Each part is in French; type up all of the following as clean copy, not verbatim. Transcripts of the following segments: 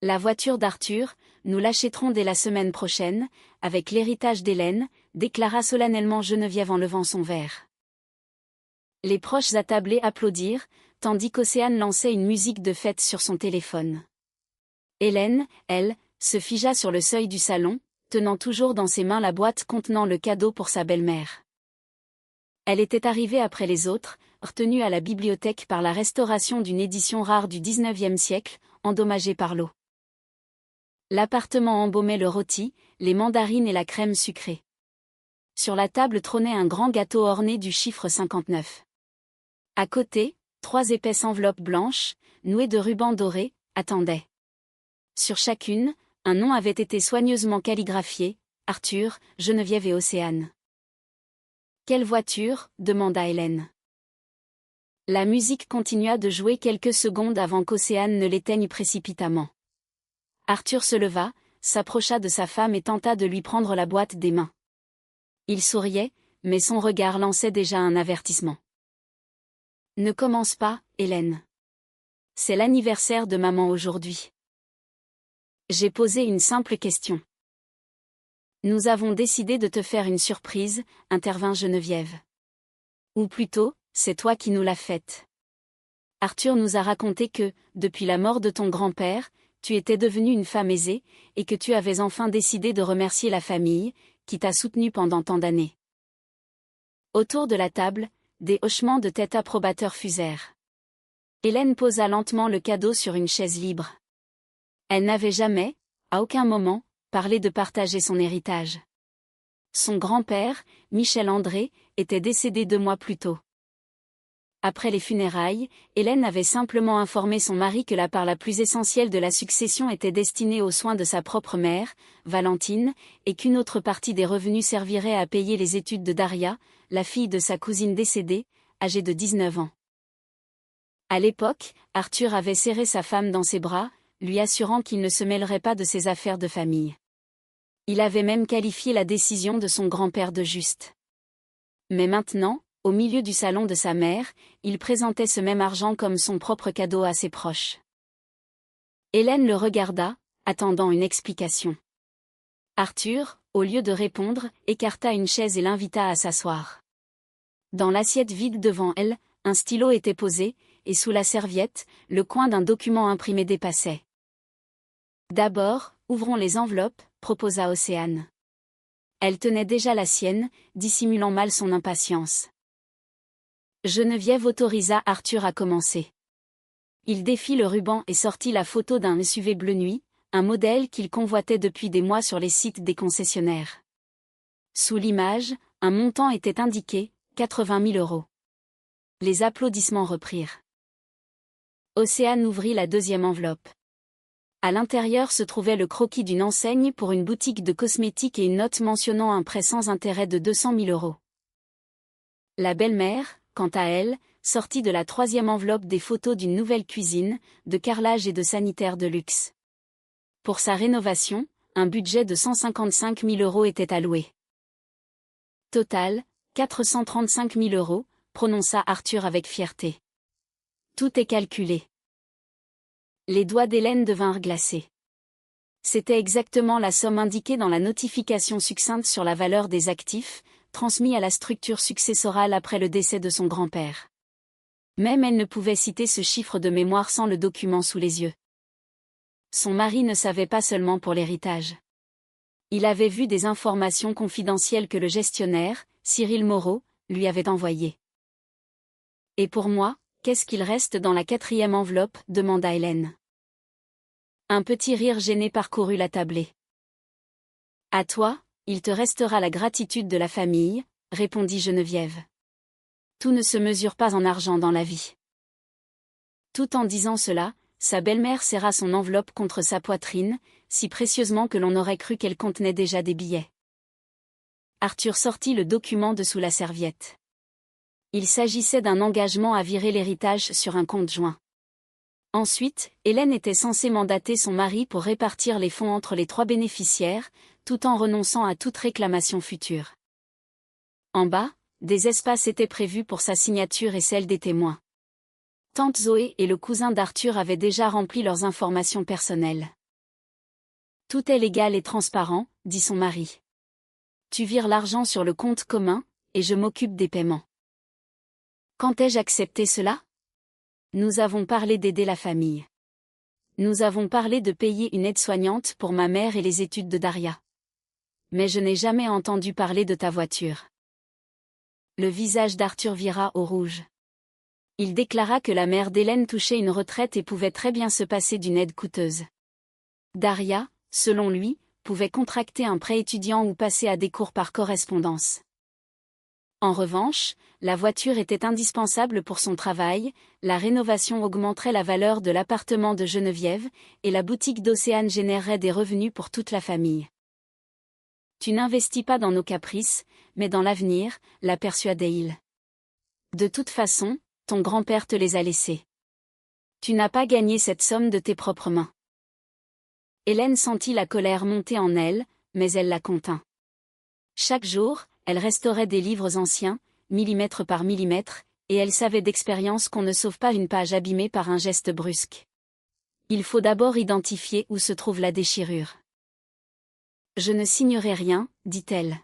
La voiture d'Arthur, nous l'achèterons dès la semaine prochaine, avec l'héritage d'Hélène, déclara solennellement Geneviève en levant son verre. Les proches attablés applaudirent, tandis qu'Océane lançait une musique de fête sur son téléphone. Hélène, elle, se figea sur le seuil du salon, tenant toujours dans ses mains la boîte contenant le cadeau pour sa belle-mère. Elle était arrivée après les autres, retenue à la bibliothèque par la restauration d'une édition rare du XIXe siècle, endommagée par l'eau. L'appartement embaumait le rôti, les mandarines et la crème sucrée. Sur la table trônait un grand gâteau orné du chiffre 59. À côté, 3 épaisses enveloppes blanches, nouées de rubans dorés, attendaient. Sur chacune, un nom avait été soigneusement calligraphié, Arthur, Geneviève et Océane. « Quelle voiture ?» demanda Hélène. La musique continua de jouer quelques secondes avant qu'Océane ne l'éteigne précipitamment. Arthur se leva, s'approcha de sa femme et tenta de lui prendre la boîte des mains. Il souriait, mais son regard lançait déjà un avertissement. « Ne commence pas, Hélène. C'est l'anniversaire de maman aujourd'hui. J'ai posé une simple question. » « Nous avons décidé de te faire une surprise, » intervint Geneviève. « Ou plutôt, c'est toi qui nous l'as faite. Arthur nous a raconté que, depuis la mort de ton grand-père, tu étais devenue une femme aisée, et que tu avais enfin décidé de remercier la famille, qui t'a soutenue pendant tant d'années. » Autour de la table, des hochements de tête approbateurs fusèrent. Hélène posa lentement le cadeau sur une chaise libre. Elle n'avait jamais, à aucun moment, parlé de partager son héritage. Son grand-père, Michel André, était décédé 2 mois plus tôt. Après les funérailles, Hélène avait simplement informé son mari que la part la plus essentielle de la succession était destinée aux soins de sa propre mère, Valentine, et qu'une autre partie des revenus servirait à payer les études de Daria, la fille de sa cousine décédée, âgée de 19 ans. À l'époque, Arthur avait serré sa femme dans ses bras, lui assurant qu'il ne se mêlerait pas de ses affaires de famille. Il avait même qualifié la décision de son grand-père de juste. Mais maintenant, au milieu du salon de sa mère, il présentait ce même argent comme son propre cadeau à ses proches. Hélène le regarda, attendant une explication. Arthur, au lieu de répondre, écarta une chaise et l'invita à s'asseoir. Dans l'assiette vide devant elle, un stylo était posé, et sous la serviette, le coin d'un document imprimé dépassait. « D'abord, ouvrons les enveloppes », proposa Océane. Elle tenait déjà la sienne, dissimulant mal son impatience. Geneviève autorisa Arthur à commencer. Il défit le ruban et sortit la photo d'un SUV bleu nuit, un modèle qu'il convoitait depuis des mois sur les sites des concessionnaires. Sous l'image, un montant était indiqué, 80 000 €. Les applaudissements reprirent. Océane ouvrit la deuxième enveloppe. À l'intérieur se trouvait le croquis d'une enseigne pour une boutique de cosmétiques et une note mentionnant un prêt sans intérêt de 200 000 €. La belle-mère, quant à elle, sortit de la troisième enveloppe des photos d'une nouvelle cuisine, de carrelage et de sanitaire de luxe. Pour sa rénovation, un budget de 155 000 € était alloué. Total, 435 000 €, prononça Arthur avec fierté. Tout est calculé. Les doigts d'Hélène devinrent glacés. C'était exactement la somme indiquée dans la notification succincte sur la valeur des actifs, transmis à la structure successorale après le décès de son grand-père. Même elle ne pouvait citer ce chiffre de mémoire sans le document sous les yeux. Son mari ne savait pas seulement pour l'héritage. Il avait vu des informations confidentielles que le gestionnaire, Cyril Moreau, lui avait envoyées. « Et pour moi, qu'est-ce qu'il reste dans la 4e enveloppe ?» demanda Hélène. Un petit rire gêné parcourut la tablée. « À toi, il te restera la gratitude de la famille, » répondit Geneviève. « Tout ne se mesure pas en argent dans la vie. » Tout en disant cela, sa belle-mère serra son enveloppe contre sa poitrine, si précieusement que l'on aurait cru qu'elle contenait déjà des billets. Arthur sortit le document de sous la serviette. Il s'agissait d'un engagement à virer l'héritage sur un compte joint. Ensuite, Hélène était censée mandater son mari pour répartir les fonds entre les 3 bénéficiaires, tout en renonçant à toute réclamation future. En bas, des espaces étaient prévus pour sa signature et celle des témoins. Tante Zoé et le cousin d'Arthur avaient déjà rempli leurs informations personnelles. Tout est légal et transparent, dit son mari. Tu vires l'argent sur le compte commun, et je m'occupe des paiements. Quand ai-je accepté cela? Nous avons parlé d'aider la famille. Nous avons parlé de payer une aide-soignante pour ma mère et les études de Daria. Mais je n'ai jamais entendu parler de ta voiture. Le visage d'Arthur vira au rouge. Il déclara que la mère d'Hélène touchait une retraite et pouvait très bien se passer d'une aide coûteuse. Daria, selon lui, pouvait contracter un prêt étudiant ou passer à des cours par correspondance. En revanche, la voiture était indispensable pour son travail, la rénovation augmenterait la valeur de l'appartement de Geneviève, et la boutique d'Océane générerait des revenus pour toute la famille. Tu n'investis pas dans nos caprices, mais dans l'avenir, la persuadait-il. De toute façon, ton grand-père te les a laissés. Tu n'as pas gagné cette somme de tes propres mains. Hélène sentit la colère monter en elle, mais elle la contint. Chaque jour, elle restaurait des livres anciens, millimètre par millimètre, et elle savait d'expérience qu'on ne sauve pas une page abîmée par un geste brusque. Il faut d'abord identifier où se trouve la déchirure. Je ne signerai rien, dit-elle.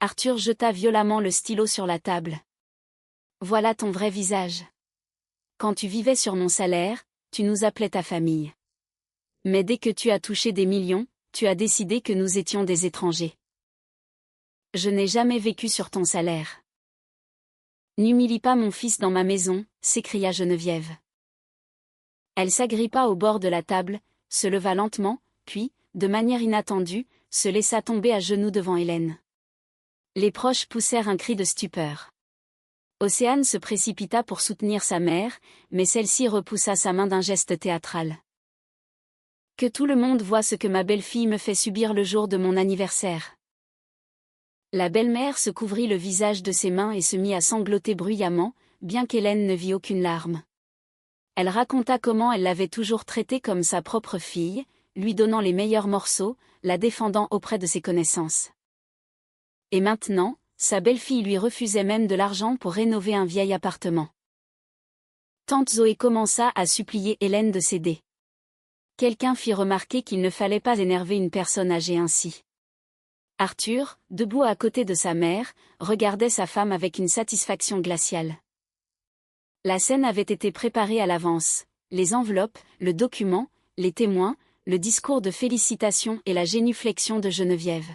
Arthur jeta violemment le stylo sur la table. Voilà ton vrai visage. Quand tu vivais sur mon salaire, tu nous appelais ta famille. Mais dès que tu as touché des millions, tu as décidé que nous étions des étrangers. Je n'ai jamais vécu sur ton salaire. N'humilie pas mon fils dans ma maison, s'écria Geneviève. Elle s'agrippa au bord de la table, se leva lentement, puis, de manière inattendue, se laissa tomber à genoux devant Hélène. Les proches poussèrent un cri de stupeur. Océane se précipita pour soutenir sa mère, mais celle-ci repoussa sa main d'un geste théâtral. Que tout le monde voie ce que ma belle-fille me fait subir le jour de mon anniversaire. La belle-mère se couvrit le visage de ses mains et se mit à sangloter bruyamment, bien qu'Hélène ne vit aucune larme. Elle raconta comment elle l'avait toujours traitée comme sa propre fille, lui donnant les meilleurs morceaux, la défendant auprès de ses connaissances. Et maintenant, sa belle-fille lui refusait même de l'argent pour rénover un vieil appartement. Tante Zoé commença à supplier Hélène de céder. Quelqu'un fit remarquer qu'il ne fallait pas énerver une personne âgée ainsi. Arthur, debout à côté de sa mère, regardait sa femme avec une satisfaction glaciale. La scène avait été préparée à l'avance, les enveloppes, le document, les témoins, le discours de félicitations et la génuflexion de Geneviève.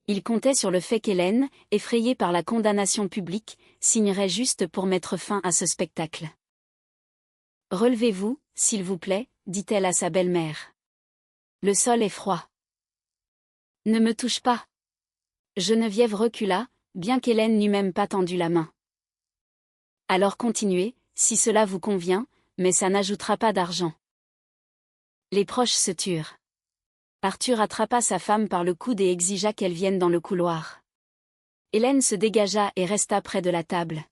Il comptait sur le fait qu'Hélène, effrayée par la condamnation publique, signerait juste pour mettre fin à ce spectacle. « Relevez-vous, s'il vous plaît, dit-elle à sa belle-mère. Le sol est froid. Ne me touche pas. Geneviève recula, bien qu'Hélène n'eût même pas tendu la main. Alors continuez, si cela vous convient, mais ça n'ajoutera pas d'argent. Les proches se turent. Arthur attrapa sa femme par le coude et exigea qu'elle vienne dans le couloir. Hélène se dégagea et resta près de la table.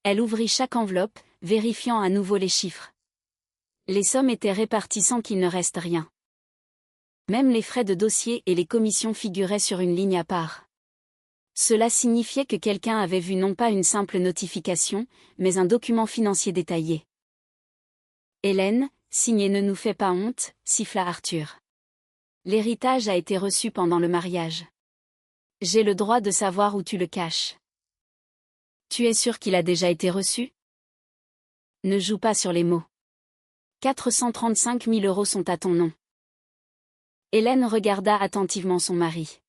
Elle ouvrit chaque enveloppe, vérifiant à nouveau les chiffres. Les sommes étaient réparties sans qu'il ne reste rien. Même les frais de dossier et les commissions figuraient sur une ligne à part. Cela signifiait que quelqu'un avait vu non pas une simple notification, mais un document financier détaillé. « Hélène, signer ne nous fait pas honte, siffla Arthur. L'héritage a été reçu pendant le mariage. J'ai le droit de savoir où tu le caches. Tu es sûr qu'il a déjà été reçu? Ne joue pas sur les mots. 435 000 € sont à ton nom. Hélène regarda attentivement son mari.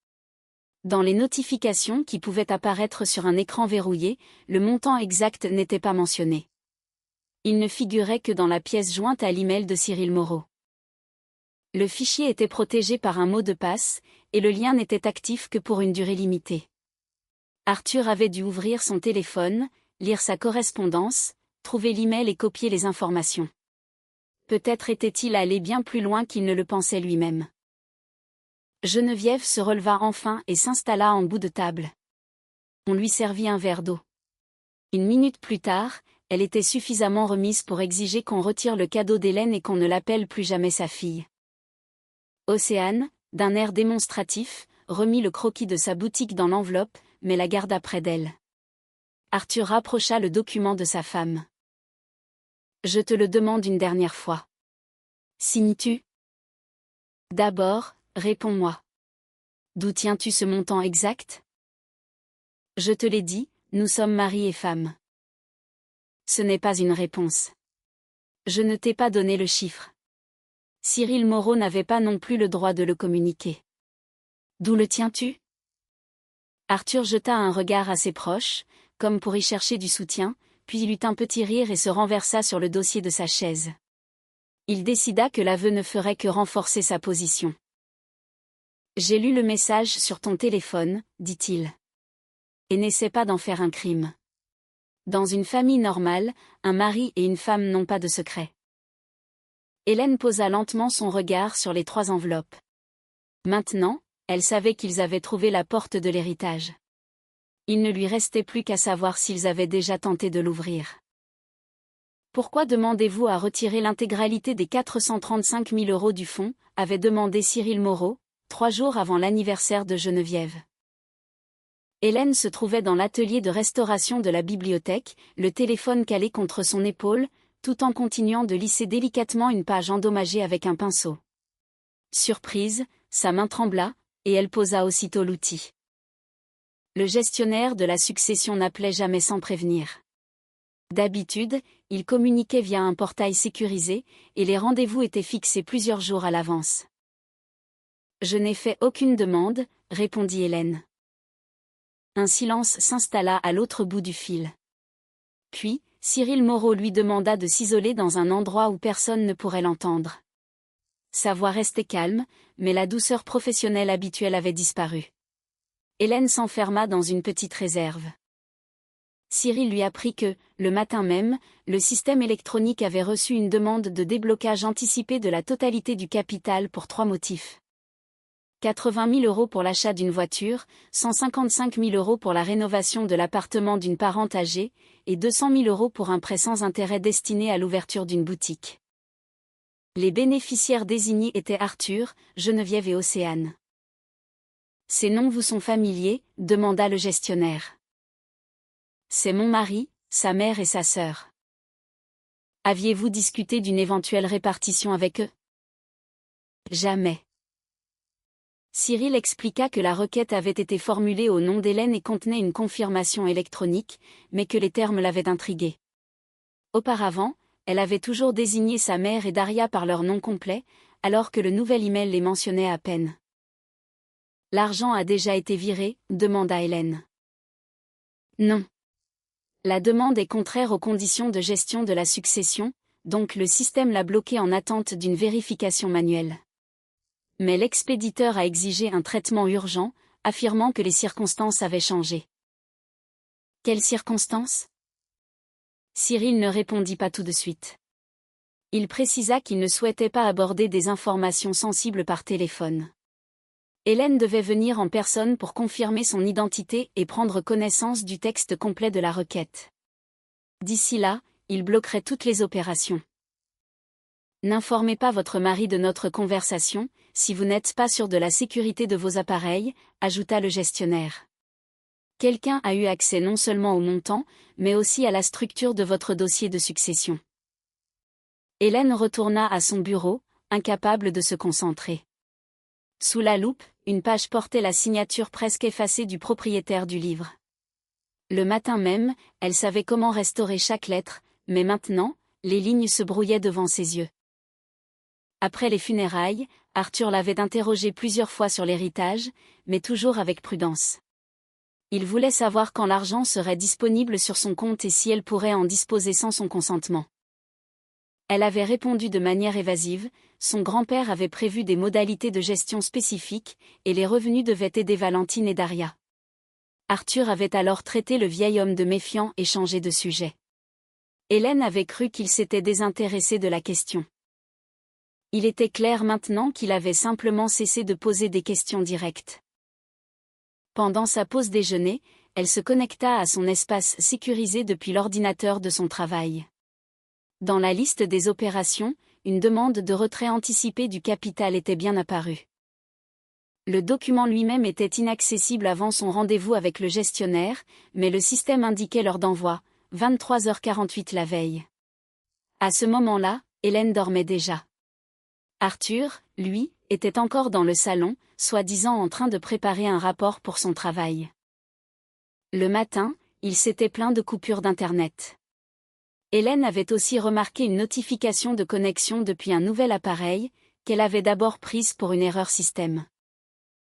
Dans les notifications qui pouvaient apparaître sur un écran verrouillé, le montant exact n'était pas mentionné. Il ne figurait que dans la pièce jointe à l'email de Cyril Moreau. Le fichier était protégé par un mot de passe, et le lien n'était actif que pour une durée limitée. Arthur avait dû ouvrir son téléphone, lire sa correspondance, trouver l'email et copier les informations. Peut-être était-il allé bien plus loin qu'il ne le pensait lui-même. Geneviève se releva enfin et s'installa en bout de table. On lui servit un verre d'eau. Une minute plus tard, elle était suffisamment remise pour exiger qu'on retire le cadeau d'Hélène et qu'on ne l'appelle plus jamais sa fille. Océane, d'un air démonstratif, remit le croquis de sa boutique dans l'enveloppe, mais la garda près d'elle. Arthur rapprocha le document de sa femme. « Je te le demande une dernière fois. Signes-tu ? D'abord, réponds-moi. D'où tiens-tu ce montant exact? Je te l'ai dit, nous sommes mari et femme. Ce n'est pas une réponse. Je ne t'ai pas donné le chiffre. Cyril Moreau n'avait pas non plus le droit de le communiquer. D'où le tiens-tu? Arthur jeta un regard assez proche, comme pour y chercher du soutien, puis il eut un petit rire et se renversa sur le dossier de sa chaise. Il décida que l'aveu ne ferait que renforcer sa position. J'ai lu le message sur ton téléphone, dit-il. Et n'essaie pas d'en faire un crime. Dans une famille normale, un mari et une femme n'ont pas de secret. Hélène posa lentement son regard sur les 3 enveloppes. Maintenant, elle savait qu'ils avaient trouvé la porte de l'héritage. Il ne lui restait plus qu'à savoir s'ils avaient déjà tenté de l'ouvrir. Pourquoi demandez-vous à retirer l'intégralité des 435 000 € du fonds, avait demandé Cyril Moreau, 3 jours avant l'anniversaire de Geneviève. Hélène se trouvait dans l'atelier de restauration de la bibliothèque, le téléphone calé contre son épaule, tout en continuant de lisser délicatement une page endommagée avec un pinceau. Surprise, sa main trembla, et elle posa aussitôt l'outil. Le gestionnaire de la succession n'appelait jamais sans prévenir. D'habitude, il communiquait via un portail sécurisé, et les rendez-vous étaient fixés plusieurs jours à l'avance. Je n'ai fait aucune demande, répondit Hélène. Un silence s'installa à l'autre bout du fil. Puis, Cyril Moreau lui demanda de s'isoler dans un endroit où personne ne pourrait l'entendre. Sa voix restait calme, mais la douceur professionnelle habituelle avait disparu. Hélène s'enferma dans une petite réserve. Cyril lui apprit que, le matin même, le système électronique avait reçu une demande de déblocage anticipé de la totalité du capital pour 3 motifs. 80 000 € pour l'achat d'une voiture, 155 000 € pour la rénovation de l'appartement d'une parente âgée, et 200 000 € pour un prêt sans intérêt destiné à l'ouverture d'une boutique. Les bénéficiaires désignés étaient Arthur, Geneviève et Océane. Ces noms vous sont familiers, demanda le gestionnaire. C'est mon mari, sa mère et sa sœur. Aviez-vous discuté d'une éventuelle répartition avec eux? Jamais. Cyril expliqua que la requête avait été formulée au nom d'Hélène et contenait une confirmation électronique, mais que les termes l'avaient intriguée. Auparavant, elle avait toujours désigné sa mère et Daria par leur nom complet, alors que le nouvel email les mentionnait à peine. L'argent a déjà été viré, demanda Hélène. Non. La demande est contraire aux conditions de gestion de la succession, donc le système l'a bloquée en attente d'une vérification manuelle. Mais l'expéditeur a exigé un traitement urgent, affirmant que les circonstances avaient changé. Quelles circonstances? Cyril ne répondit pas tout de suite. Il précisa qu'il ne souhaitait pas aborder des informations sensibles par téléphone. Hélène devait venir en personne pour confirmer son identité et prendre connaissance du texte complet de la requête. D'ici là, il bloquerait toutes les opérations. N'informez pas votre mari de notre conversation, si vous n'êtes pas sûr de la sécurité de vos appareils, ajouta le gestionnaire. Quelqu'un a eu accès non seulement au montant, mais aussi à la structure de votre dossier de succession. Hélène retourna à son bureau, incapable de se concentrer. Sous la loupe, une page portait la signature presque effacée du propriétaire du livre. Le matin même, elle savait comment restaurer chaque lettre, mais maintenant, les lignes se brouillaient devant ses yeux. Après les funérailles, Arthur l'avait interrogé plusieurs fois sur l'héritage, mais toujours avec prudence. Il voulait savoir quand l'argent serait disponible sur son compte et si elle pourrait en disposer sans son consentement. Elle avait répondu de manière évasive, son grand-père avait prévu des modalités de gestion spécifiques, et les revenus devaient aider Valentine et Daria. Arthur avait alors traité le vieil homme de méfiant et changé de sujet. Hélène avait cru qu'il s'était désintéressé de la question. Il était clair maintenant qu'il avait simplement cessé de poser des questions directes. Pendant sa pause déjeuner, elle se connecta à son espace sécurisé depuis l'ordinateur de son travail. Dans la liste des opérations, une demande de retrait anticipé du capital était bien apparue. Le document lui-même était inaccessible avant son rendez-vous avec le gestionnaire, mais le système indiquait l'heure d'envoi, 23h48 la veille. À ce moment-là, Hélène dormait déjà. Arthur, lui, était encore dans le salon, soi-disant en train de préparer un rapport pour son travail. Le matin, il s'était plaint de coupures d'Internet. Hélène avait aussi remarqué une notification de connexion depuis un nouvel appareil, qu'elle avait d'abord prise pour une erreur système.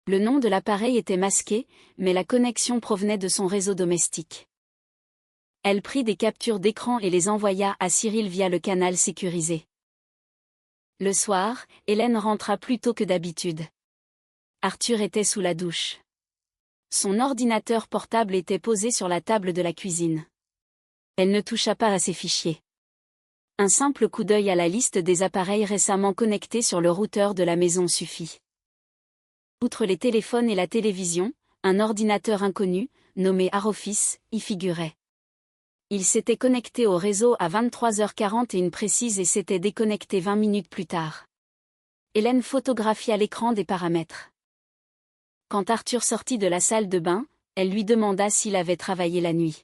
Le nom de l'appareil était masqué, mais la connexion provenait de son réseau domestique. Elle prit des captures d'écran et les envoya à Cyril via le canal sécurisé. Le soir, Hélène rentra plus tôt que d'habitude. Arthur était sous la douche. Son ordinateur portable était posé sur la table de la cuisine. Elle ne toucha pas à ses fichiers. Un simple coup d'œil à la liste des appareils récemment connectés sur le routeur de la maison suffit. Outre les téléphones et la télévision, un ordinateur inconnu, nommé Aroffice, y figurait. Il s'était connecté au réseau à 23h41 précise et s'était déconnecté 20 minutes plus tard. Hélène photographia l'écran des paramètres. Quand Arthur sortit de la salle de bain, elle lui demanda s'il avait travaillé la nuit.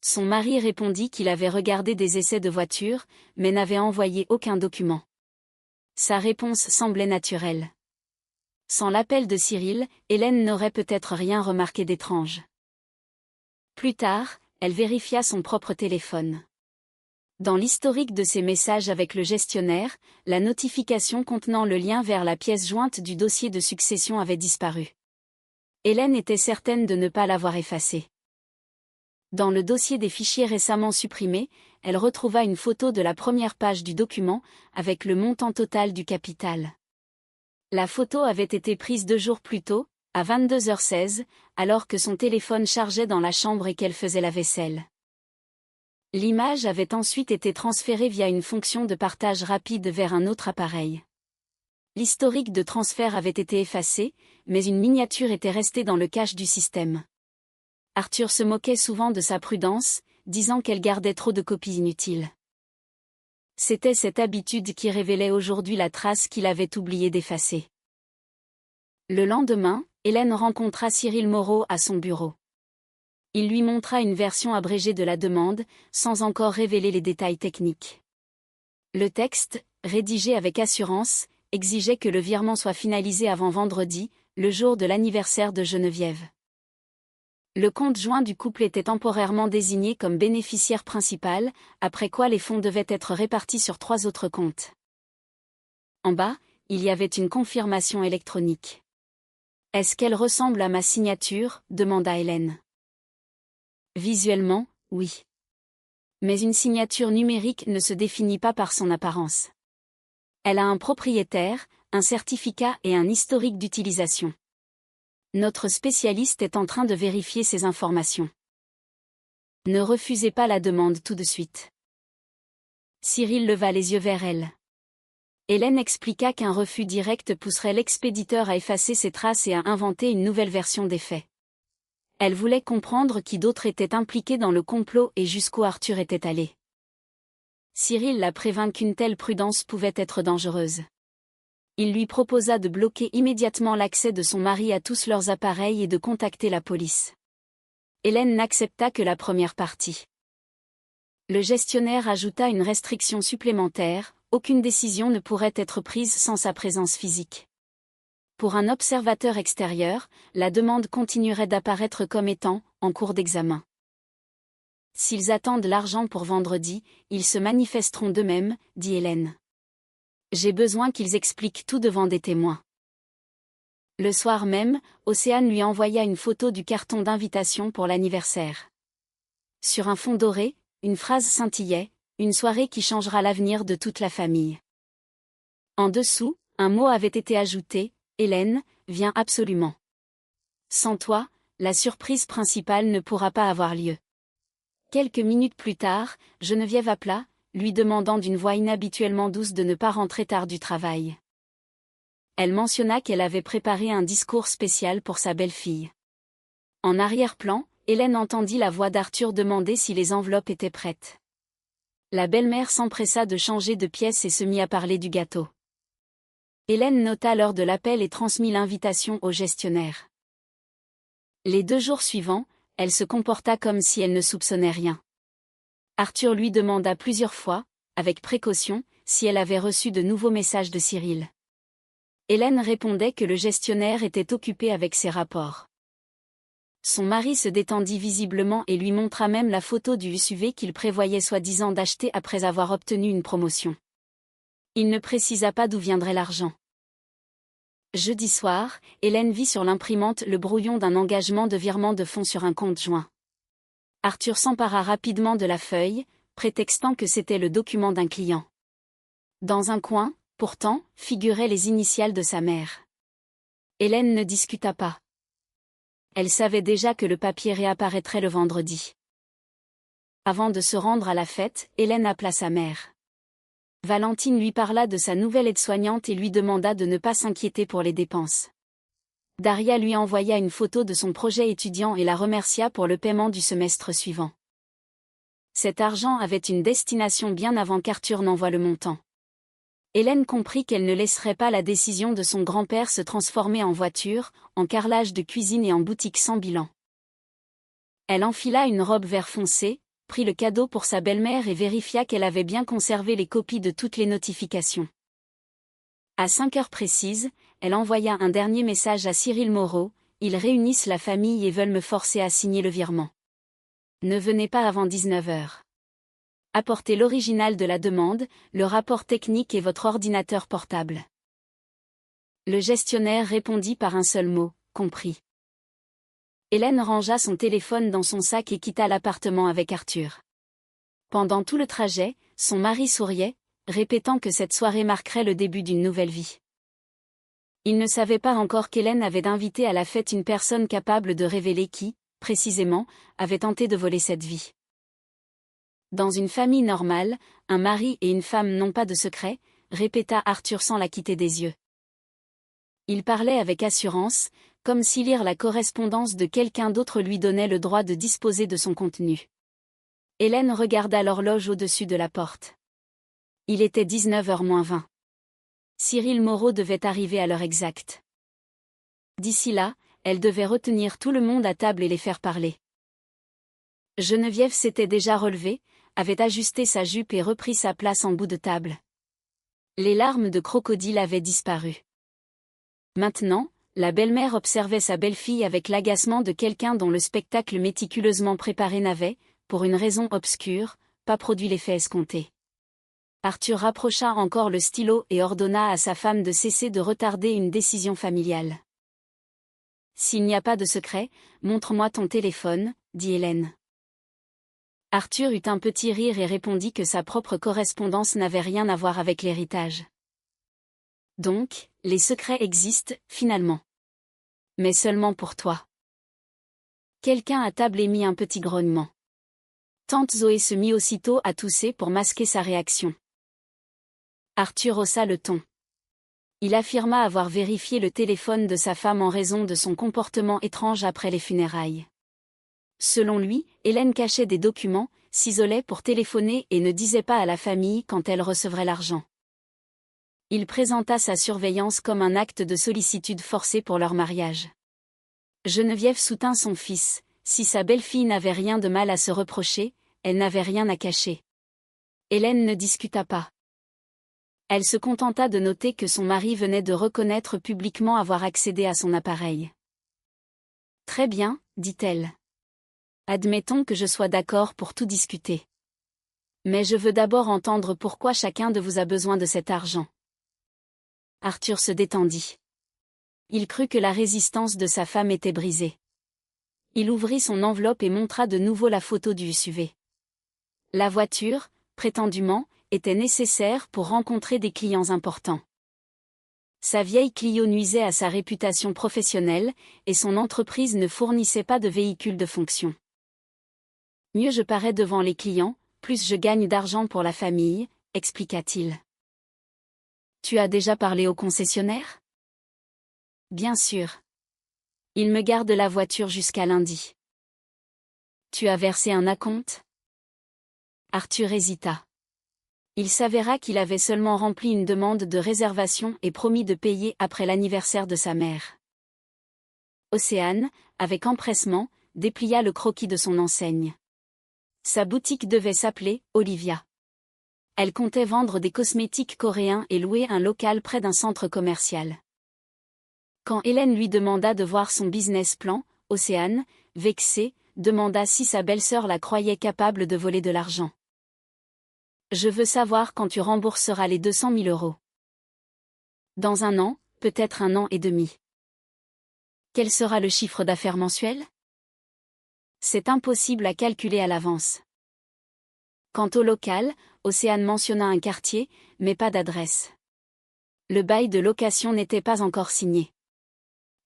Son mari répondit qu'il avait regardé des essais de voiture, mais n'avait envoyé aucun document. Sa réponse semblait naturelle. Sans l'appel de Cyril, Hélène n'aurait peut-être rien remarqué d'étrange. Plus tard, elle vérifia son propre téléphone. Dans l'historique de ses messages avec le gestionnaire, la notification contenant le lien vers la pièce jointe du dossier de succession avait disparu. Hélène était certaine de ne pas l'avoir effacé. Dans le dossier des fichiers récemment supprimés, elle retrouva une photo de la première page du document, avec le montant total du capital. La photo avait été prise 2 jours plus tôt, à 22h16, alors que son téléphone chargeait dans la chambre et qu'elle faisait la vaisselle. L'image avait ensuite été transférée via une fonction de partage rapide vers un autre appareil. L'historique de transfert avait été effacé, mais une miniature était restée dans le cache du système. Arthur se moquait souvent de sa prudence, disant qu'elle gardait trop de copies inutiles. C'était cette habitude qui révélait aujourd'hui la trace qu'il avait oublié d'effacer. Le lendemain, Hélène rencontra Cyril Moreau à son bureau. Il lui montra une version abrégée de la demande, sans encore révéler les détails techniques. Le texte, rédigé avec assurance, exigeait que le virement soit finalisé avant vendredi, le jour de l'anniversaire de Geneviève. Le compte joint du couple était temporairement désigné comme bénéficiaire principal, après quoi les fonds devaient être répartis sur 3 autres comptes. En bas, il y avait une confirmation électronique. « Est-ce qu'elle ressemble à ma signature ?» demanda Hélène. Visuellement, oui. Mais une signature numérique ne se définit pas par son apparence. Elle a un propriétaire, un certificat et un historique d'utilisation. Notre spécialiste est en train de vérifier ces informations. Ne refusez pas la demande tout de suite. Cyril leva les yeux vers elle. Hélène expliqua qu'un refus direct pousserait l'expéditeur à effacer ses traces et à inventer une nouvelle version des faits. Elle voulait comprendre qui d'autres étaient impliqués dans le complot et jusqu'où Arthur était allé. Cyril la prévint qu'une telle prudence pouvait être dangereuse. Il lui proposa de bloquer immédiatement l'accès de son mari à tous leurs appareils et de contacter la police. Hélène n'accepta que la première partie. Le gestionnaire ajouta une restriction supplémentaire, aucune décision ne pourrait être prise sans sa présence physique. Pour un observateur extérieur, la demande continuerait d'apparaître comme étant en cours d'examen. S'ils attendent l'argent pour vendredi, ils se manifesteront d'eux-mêmes, dit Hélène. J'ai besoin qu'ils expliquent tout devant des témoins. Le soir même, Océane lui envoya une photo du carton d'invitation pour l'anniversaire. Sur un fond doré, une phrase scintillait, une soirée qui changera l'avenir de toute la famille. En dessous, un mot avait été ajouté, Hélène, viens absolument. Sans toi, la surprise principale ne pourra pas avoir lieu. Quelques minutes plus tard, Geneviève appela, lui demandant d'une voix inhabituellement douce de ne pas rentrer tard du travail. Elle mentionna qu'elle avait préparé un discours spécial pour sa belle-fille. En arrière-plan, Hélène entendit la voix d'Arthur demander si les enveloppes étaient prêtes. La belle-mère s'empressa de changer de pièce et se mit à parler du gâteau. Hélène nota l'heure de l'appel et transmit l'invitation au gestionnaire. Les 2 jours suivants, elle se comporta comme si elle ne soupçonnait rien. Arthur lui demanda plusieurs fois, avec précaution, si elle avait reçu de nouveaux messages de Cyril. Hélène répondait que le gestionnaire était occupé avec ses rapports. Son mari se détendit visiblement et lui montra même la photo du SUV qu'il prévoyait soi-disant d'acheter après avoir obtenu une promotion. Il ne précisa pas d'où viendrait l'argent. Jeudi soir, Hélène vit sur l'imprimante le brouillon d'un engagement de virement de fonds sur un compte joint. Arthur s'empara rapidement de la feuille, prétextant que c'était le document d'un client. Dans un coin, pourtant, figuraient les initiales de sa mère. Hélène ne discuta pas. Elle savait déjà que le papier réapparaîtrait le vendredi. Avant de se rendre à la fête, Hélène appela sa mère. Valentine lui parla de sa nouvelle aide-soignante et lui demanda de ne pas s'inquiéter pour les dépenses. Daria lui envoya une photo de son projet étudiant et la remercia pour le paiement du semestre suivant. Cet argent avait une destination bien avant qu'Arthur n'envoie le montant. Hélène comprit qu'elle ne laisserait pas la décision de son grand-père se transformer en voiture, en carrelage de cuisine et en boutique sans bilan. Elle enfila une robe vert foncé, prit le cadeau pour sa belle-mère et vérifia qu'elle avait bien conservé les copies de toutes les notifications. À 5 heures précises, elle envoya un dernier message à Cyril Moreau, « Ils réunissent la famille et veulent me forcer à signer le virement. Ne venez pas avant 19 heures. Apportez l'original de la demande, le rapport technique et votre ordinateur portable. » Le gestionnaire répondit par un seul mot, « Compris ». Hélène rangea son téléphone dans son sac et quitta l'appartement avec Arthur. Pendant tout le trajet, son mari souriait, répétant que cette soirée marquerait le début d'une nouvelle vie. Il ne savait pas encore qu'Hélène avait invité à la fête une personne capable de révéler qui, précisément, avait tenté de voler cette vie. Dans une famille normale, un mari et une femme n'ont pas de secret, répéta Arthur sans la quitter des yeux. Il parlait avec assurance, comme si lire la correspondance de quelqu'un d'autre lui donnait le droit de disposer de son contenu. Hélène regarda l'horloge au-dessus de la porte. Il était 19h moins 20. Cyril Moreau devait arriver à l'heure exacte. D'ici là, elle devait retenir tout le monde à table et les faire parler. Geneviève s'était déjà relevée, avait ajusté sa jupe et repris sa place en bout de table. Les larmes de crocodile avaient disparu. Maintenant, la belle-mère observait sa belle-fille avec l'agacement de quelqu'un dont le spectacle méticuleusement préparé n'avait, pour une raison obscure, pas produit l'effet escompté. Arthur rapprocha encore le stylo et ordonna à sa femme de cesser de retarder une décision familiale. « S'il n'y a pas de secret, montre-moi ton téléphone, » dit Hélène. Arthur eut un petit rire et répondit que sa propre correspondance n'avait rien à voir avec l'héritage. Donc, les secrets existent, finalement. Mais seulement pour toi. Quelqu'un à table émit un petit grognement. Tante Zoé se mit aussitôt à tousser pour masquer sa réaction. Arthur haussa le ton. Il affirma avoir vérifié le téléphone de sa femme en raison de son comportement étrange après les funérailles. Selon lui, Hélène cachait des documents, s'isolait pour téléphoner et ne disait pas à la famille quand elle recevrait l'argent. Il présenta sa surveillance comme un acte de sollicitude forcée pour leur mariage. Geneviève soutint son fils, si sa belle-fille n'avait rien de mal à se reprocher, elle n'avait rien à cacher. Hélène ne discuta pas. Elle se contenta de noter que son mari venait de reconnaître publiquement avoir accédé à son appareil. « Très bien, dit-elle. Admettons que je sois d'accord pour tout discuter. Mais je veux d'abord entendre pourquoi chacun de vous a besoin de cet argent. » Arthur se détendit. Il crut que la résistance de sa femme était brisée. Il ouvrit son enveloppe et montra de nouveau la photo du SUV. La voiture, prétendument, était nécessaire pour rencontrer des clients importants. Sa vieille Clio nuisait à sa réputation professionnelle, et son entreprise ne fournissait pas de véhicule de fonction. Mieux je parais devant les clients, plus je gagne d'argent pour la famille, expliqua-t-il. Tu as déjà parlé au concessionnaire ? Bien sûr. Il me garde la voiture jusqu'à lundi. Tu as versé un acompte ? Arthur hésita. Il s'avéra qu'il avait seulement rempli une demande de réservation et promis de payer après l'anniversaire de sa mère. Océane, avec empressement, déplia le croquis de son enseigne. Sa boutique devait s'appeler Olivia. Elle comptait vendre des cosmétiques coréens et louer un local près d'un centre commercial. Quand Hélène lui demanda de voir son business plan, Océane, vexée, demanda si sa belle-sœur la croyait capable de voler de l'argent. « Je veux savoir quand tu rembourseras les 200 000 euros. »« Dans un an, peut-être un an et demi. »« Quel sera le chiffre d'affaires mensuel ? » ?»« C'est impossible à calculer à l'avance. » Quant au local, Océane mentionna un quartier, mais pas d'adresse. Le bail de location n'était pas encore signé.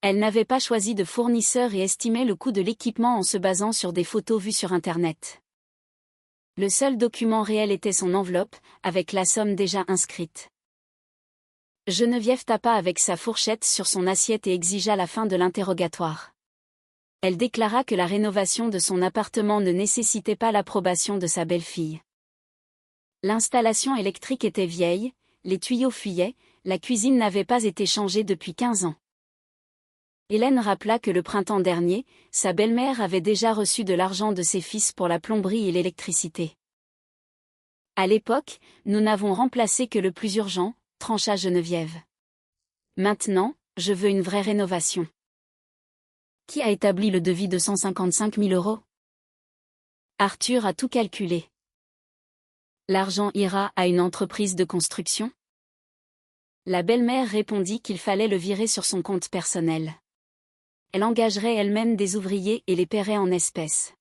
Elle n'avait pas choisi de fournisseur et estimait le coût de l'équipement en se basant sur des photos vues sur Internet. Le seul document réel était son enveloppe, avec la somme déjà inscrite. Geneviève tapa avec sa fourchette sur son assiette et exigea la fin de l'interrogatoire. Elle déclara que la rénovation de son appartement ne nécessitait pas l'approbation de sa belle-fille. L'installation électrique était vieille, les tuyaux fuyaient, la cuisine n'avait pas été changée depuis 15 ans. Hélène rappela que le printemps dernier, sa belle-mère avait déjà reçu de l'argent de ses fils pour la plomberie et l'électricité. À l'époque, nous n'avons remplacé que le plus urgent, trancha Geneviève. Maintenant, je veux une vraie rénovation. Qui a établi le devis de 155 000 euros ? Arthur a tout calculé. L'argent ira à une entreprise de construction ? La belle-mère répondit qu'il fallait le virer sur son compte personnel. Elle engagerait elle-même des ouvriers et les paierait en espèces.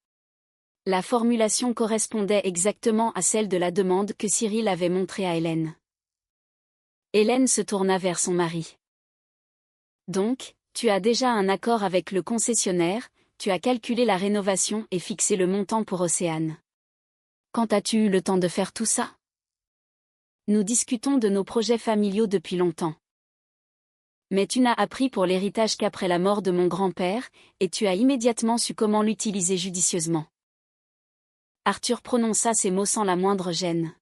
La formulation correspondait exactement à celle de la demande que Cyril avait montrée à Hélène. Hélène se tourna vers son mari. « Donc, tu as déjà un accord avec le concessionnaire, tu as calculé la rénovation et fixé le montant pour Océane. Quand as-tu eu le temps de faire tout ça ? Nous discutons de nos projets familiaux depuis longtemps. Mais tu n'as appris pour l'héritage qu'après la mort de mon grand-père, et tu as immédiatement su comment l'utiliser judicieusement. » Arthur prononça ces mots sans la moindre gêne.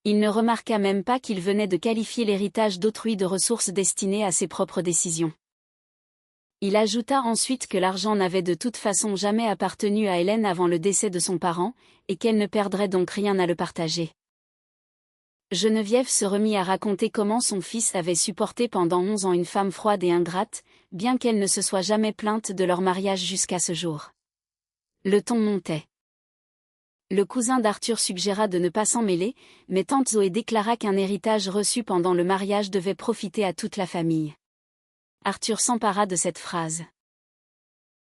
Il ne remarqua même pas qu'il venait de qualifier l'héritage d'autrui de ressources destinées à ses propres décisions. Il ajouta ensuite que l'argent n'avait de toute façon jamais appartenu à Hélène avant le décès de son parent, et qu'elle ne perdrait donc rien à le partager. Geneviève se remit à raconter comment son fils avait supporté pendant 11 ans une femme froide et ingrate, bien qu'elle ne se soit jamais plainte de leur mariage jusqu'à ce jour. Le ton montait. Le cousin d'Arthur suggéra de ne pas s'en mêler, mais tante Zoé déclara qu'un héritage reçu pendant le mariage devait profiter à toute la famille. Arthur s'empara de cette phrase.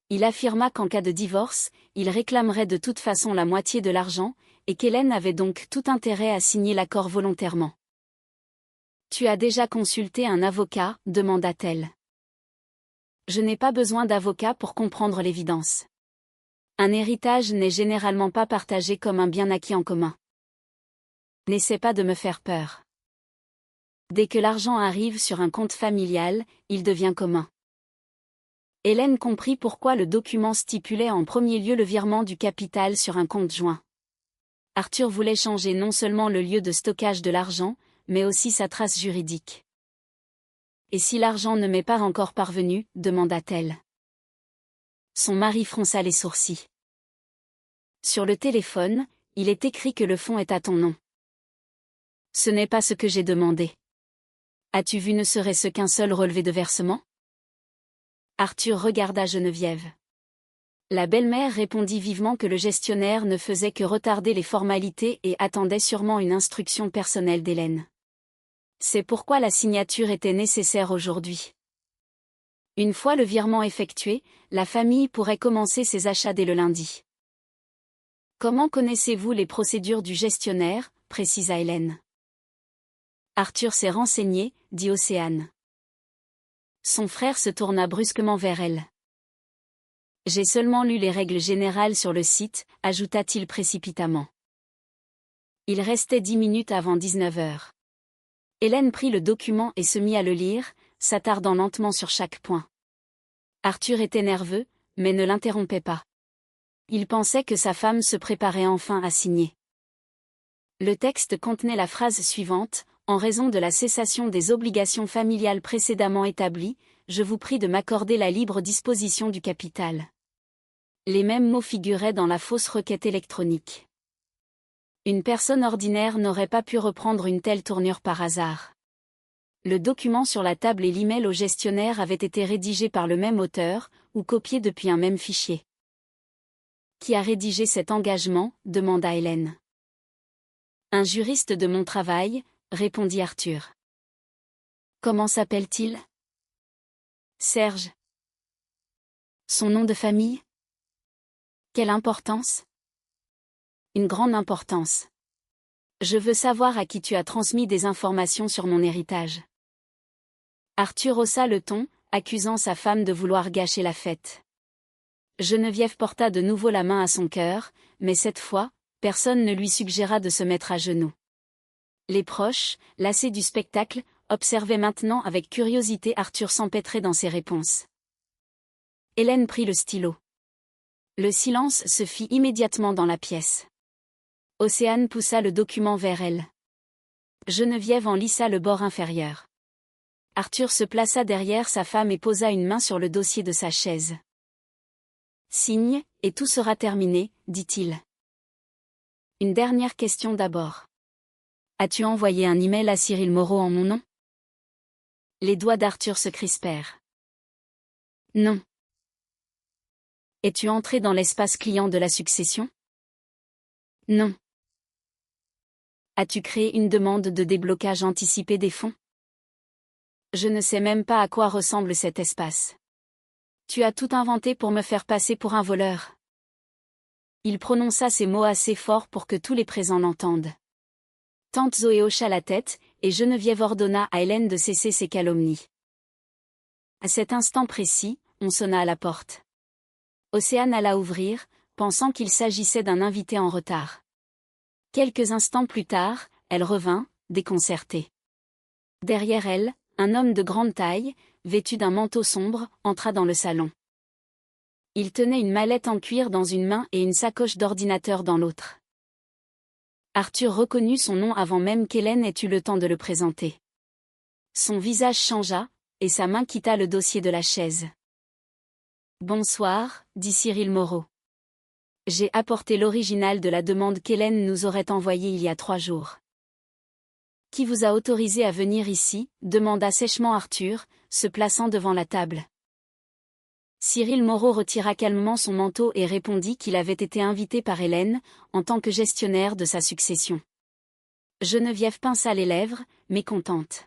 Il affirma qu'en cas de divorce, il réclamerait de toute façon la moitié de l'argent, et qu'Hélène avait donc tout intérêt à signer l'accord volontairement. « Tu as déjà consulté un avocat ?» demanda-t-elle. « Je n'ai pas besoin d'avocat pour comprendre l'évidence. Un héritage n'est généralement pas partagé comme un bien acquis en commun. N'essaie pas de me faire peur. Dès que l'argent arrive sur un compte familial, il devient commun. » Hélène comprit pourquoi le document stipulait en premier lieu le virement du capital sur un compte joint. Arthur voulait changer non seulement le lieu de stockage de l'argent, mais aussi sa trace juridique. « Et si l'argent ne m'est pas encore parvenu ?» demanda-t-elle. Son mari fronça les sourcils. « Sur le téléphone, il est écrit que le fonds est à ton nom. »« Ce n'est pas ce que j'ai demandé. As-tu vu ne serait-ce qu'un seul relevé de versement ?» Arthur regarda Geneviève. La belle-mère répondit vivement que le gestionnaire ne faisait que retarder les formalités et attendait sûrement une instruction personnelle d'Hélène. C'est pourquoi la signature était nécessaire aujourd'hui. Une fois le virement effectué, la famille pourrait commencer ses achats dès le lundi. « Comment connaissez-vous les procédures du gestionnaire ?» précisa Hélène. Arthur s'est renseigné, dit Océane. Son frère se tourna brusquement vers elle. « J'ai seulement lu les règles générales sur le site », ajouta-t-il précipitamment. Il restait 10 minutes avant 19 heures. Hélène prit le document et se mit à le lire, s'attardant lentement sur chaque point. Arthur était nerveux, mais ne l'interrompait pas. Il pensait que sa femme se préparait enfin à signer. Le texte contenait la phrase suivante: « En raison de la cessation des obligations familiales précédemment établies, je vous prie de m'accorder la libre disposition du capital. » Les mêmes mots figuraient dans la fausse requête électronique. Une personne ordinaire n'aurait pas pu reprendre une telle tournure par hasard. Le document sur la table et l'email au gestionnaire avaient été rédigés par le même auteur, ou copiés depuis un même fichier. Qui a rédigé cet engagement ? Demanda Hélène. Un juriste de mon travail, répondit Arthur. Comment s'appelle-t-il ? Serge. Son nom de famille ? Quelle importance ? Une grande importance. Je veux savoir à qui tu as transmis des informations sur mon héritage. Arthur haussa le ton, accusant sa femme de vouloir gâcher la fête. Geneviève porta de nouveau la main à son cœur, mais cette fois, personne ne lui suggéra de se mettre à genoux. Les proches, lassés du spectacle, observaient maintenant avec curiosité Arthur s'empêtrer dans ses réponses. Hélène prit le stylo. Le silence se fit immédiatement dans la pièce. Océane poussa le document vers elle. Geneviève en lissa le bord inférieur. Arthur se plaça derrière sa femme et posa une main sur le dossier de sa chaise. Signe, et tout sera terminé, dit-il. Une dernière question d'abord. As-tu envoyé un email à Cyril Moreau en mon nom ? Les doigts d'Arthur se crispèrent. Non. Es-tu entré dans l'espace client de la succession ? Non. As-tu créé une demande de déblocage anticipé des fonds ? Je ne sais même pas à quoi ressemble cet espace. Tu as tout inventé pour me faire passer pour un voleur. Il prononça ces mots assez fort pour que tous les présents l'entendent. Tante Zoé hocha la tête, et Geneviève ordonna à Hélène de cesser ses calomnies. À cet instant précis, on sonna à la porte. Océane alla ouvrir, pensant qu'il s'agissait d'un invité en retard. Quelques instants plus tard, elle revint, déconcertée. Derrière elle, un homme de grande taille, vêtu d'un manteau sombre, entra dans le salon. Il tenait une mallette en cuir dans une main et une sacoche d'ordinateur dans l'autre. Arthur reconnut son nom avant même qu'Hélène ait eu le temps de le présenter. Son visage changea, et sa main quitta le dossier de la chaise. « Bonsoir, dit Cyril Moreau. J'ai apporté l'original de la demande qu'Hélène nous aurait envoyée il y a 3 jours. » « Qui vous a autorisé à venir ici ? Demanda sèchement Arthur, se plaçant devant la table. Cyril Moreau retira calmement son manteau et répondit qu'il avait été invité par Hélène, en tant que gestionnaire de sa succession. Geneviève pinça les lèvres, mécontente.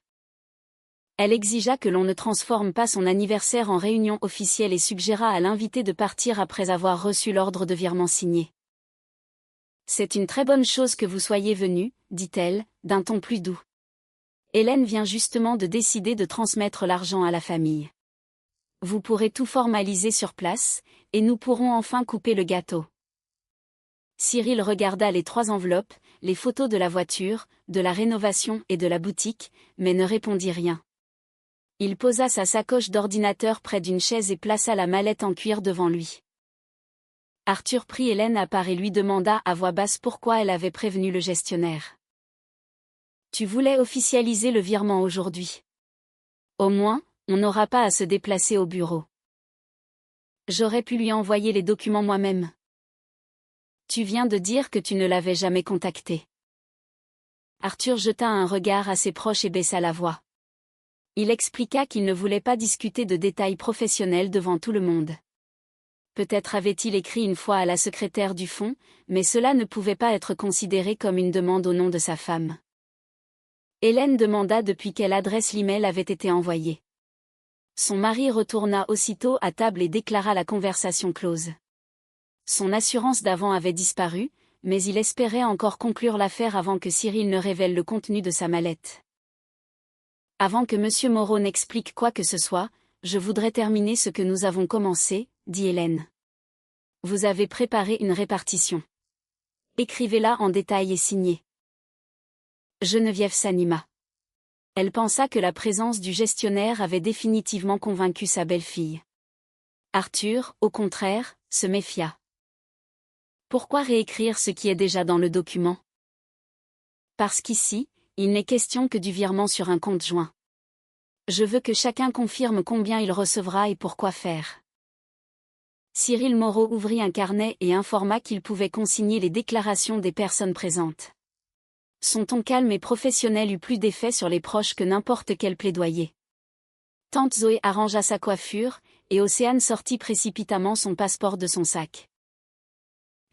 Elle exigea que l'on ne transforme pas son anniversaire en réunion officielle et suggéra à l'invité de partir après avoir reçu l'ordre de virement signé. C'est une très bonne chose que vous soyez venu, dit-elle, d'un ton plus doux. Hélène vient justement de décider de transmettre l'argent à la famille. Vous pourrez tout formaliser sur place, et nous pourrons enfin couper le gâteau. Cyril regarda les 3 enveloppes, les photos de la voiture, de la rénovation et de la boutique, mais ne répondit rien. Il posa sa sacoche d'ordinateur près d'une chaise et plaça la mallette en cuir devant lui. Arthur prit Hélène à part et lui demanda à voix basse pourquoi elle avait prévenu le gestionnaire. « Tu voulais officialiser le virement aujourd'hui. Au moins, on n'aura pas à se déplacer au bureau. J'aurais pu lui envoyer les documents moi-même. Tu viens de dire que tu ne l'avais jamais contacté. » Arthur jeta un regard assez proche et baissa la voix. Il expliqua qu'il ne voulait pas discuter de détails professionnels devant tout le monde. Peut-être avait-il écrit une fois à la secrétaire du fonds, mais cela ne pouvait pas être considéré comme une demande au nom de sa femme. Hélène demanda depuis quelle adresse l'email avait été envoyé. Son mari retourna aussitôt à table et déclara la conversation close. Son assurance d'avant avait disparu, mais il espérait encore conclure l'affaire avant que Cyril ne révèle le contenu de sa mallette. Avant que M. Moreau n'explique quoi que ce soit, je voudrais terminer ce que nous avons commencé, dit Hélène. Vous avez préparé une répartition. Écrivez-la en détail et signez. Geneviève s'anima. Elle pensa que la présence du gestionnaire avait définitivement convaincu sa belle-fille. Arthur, au contraire, se méfia. Pourquoi réécrire ce qui est déjà dans le document ? Parce qu'ici, il n'est question que du virement sur un compte joint. Je veux que chacun confirme combien il recevra et pour quoi faire. Cyril Moreau ouvrit un carnet et informa qu'il pouvait consigner les déclarations des personnes présentes. Son ton calme et professionnel eut plus d'effet sur les proches que n'importe quel plaidoyer. Tante Zoé arrangea sa coiffure, et Océane sortit précipitamment son passeport de son sac.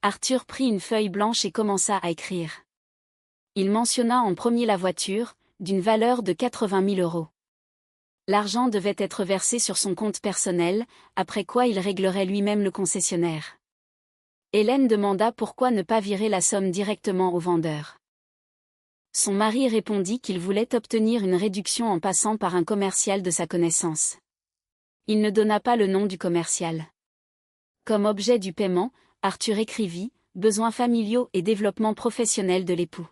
Arthur prit une feuille blanche et commença à écrire. Il mentionna en premier la voiture, d'une valeur de 80 000 €. L'argent devait être versé sur son compte personnel, après quoi il réglerait lui-même le concessionnaire. Hélène demanda pourquoi ne pas virer la somme directement au vendeur. Son mari répondit qu'il voulait obtenir une réduction en passant par un commercial de sa connaissance. Il ne donna pas le nom du commercial. Comme objet du paiement, Arthur écrivit « Besoins familiaux et développement professionnel de l'époux ».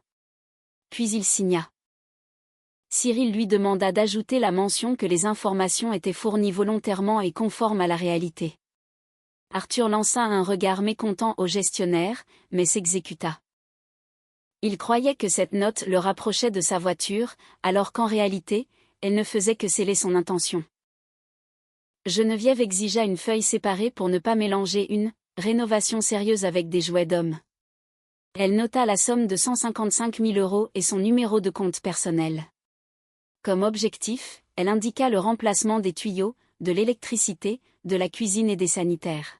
Puis il signa. Cyril lui demanda d'ajouter la mention que les informations étaient fournies volontairement et conformes à la réalité. Arthur lança un regard mécontent au gestionnaire, mais s'exécuta. Il croyait que cette note le rapprochait de sa voiture, alors qu'en réalité, elle ne faisait que sceller son intention. Geneviève exigea une feuille séparée pour ne pas mélanger une rénovation sérieuse avec des jouets d'hommes. Elle nota la somme de 155 000 € et son numéro de compte personnel. Comme objectif, elle indiqua le remplacement des tuyaux, de l'électricité, de la cuisine et des sanitaires.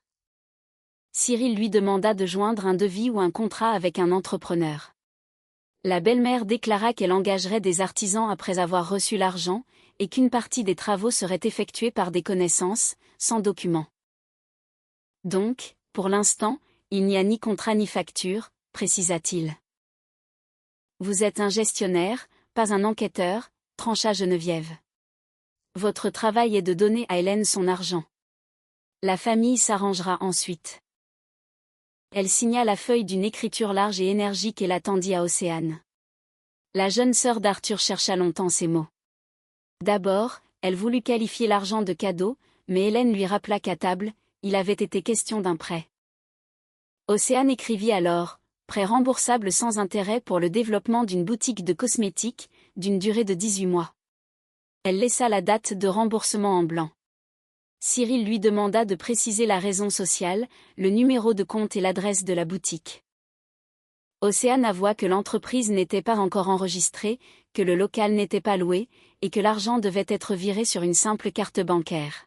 Cyril lui demanda de joindre un devis ou un contrat avec un entrepreneur. La belle-mère déclara qu'elle engagerait des artisans après avoir reçu l'argent, et qu'une partie des travaux serait effectuée par des connaissances, sans document. Donc, pour l'instant, il n'y a ni contrat ni facture, précisa-t-il. Vous êtes un gestionnaire, pas un enquêteur, trancha Geneviève. Votre travail est de donner à Hélène son argent. La famille s'arrangera ensuite. Elle signa la feuille d'une écriture large et énergique et la tendit à Océane. La jeune sœur d'Arthur chercha longtemps ces mots. D'abord, elle voulut qualifier l'argent de cadeau, mais Hélène lui rappela qu'à table, il avait été question d'un prêt. Océane écrivit alors « Prêt remboursable sans intérêt pour le développement d'une boutique de cosmétiques, d'une durée de 18 mois. » Elle laissa la date de remboursement en blanc. Cyril lui demanda de préciser la raison sociale, le numéro de compte et l'adresse de la boutique. Océane avoua que l'entreprise n'était pas encore enregistrée, que le local n'était pas loué, et que l'argent devait être viré sur une simple carte bancaire.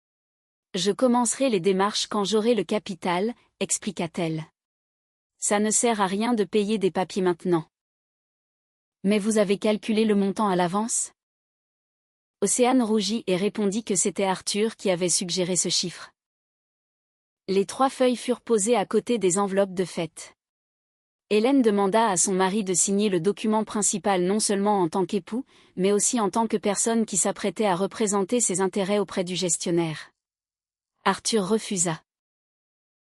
« Je commencerai les démarches quand j'aurai le capital, expliqua-t-elle. Ça ne sert à rien de payer des papiers maintenant. Mais vous avez calculé le montant à l'avance ? Océane rougit et répondit que c'était Arthur qui avait suggéré ce chiffre. Les 3 feuilles furent posées à côté des enveloppes de fête. Hélène demanda à son mari de signer le document principal non seulement en tant qu'époux, mais aussi en tant que personne qui s'apprêtait à représenter ses intérêts auprès du gestionnaire. Arthur refusa.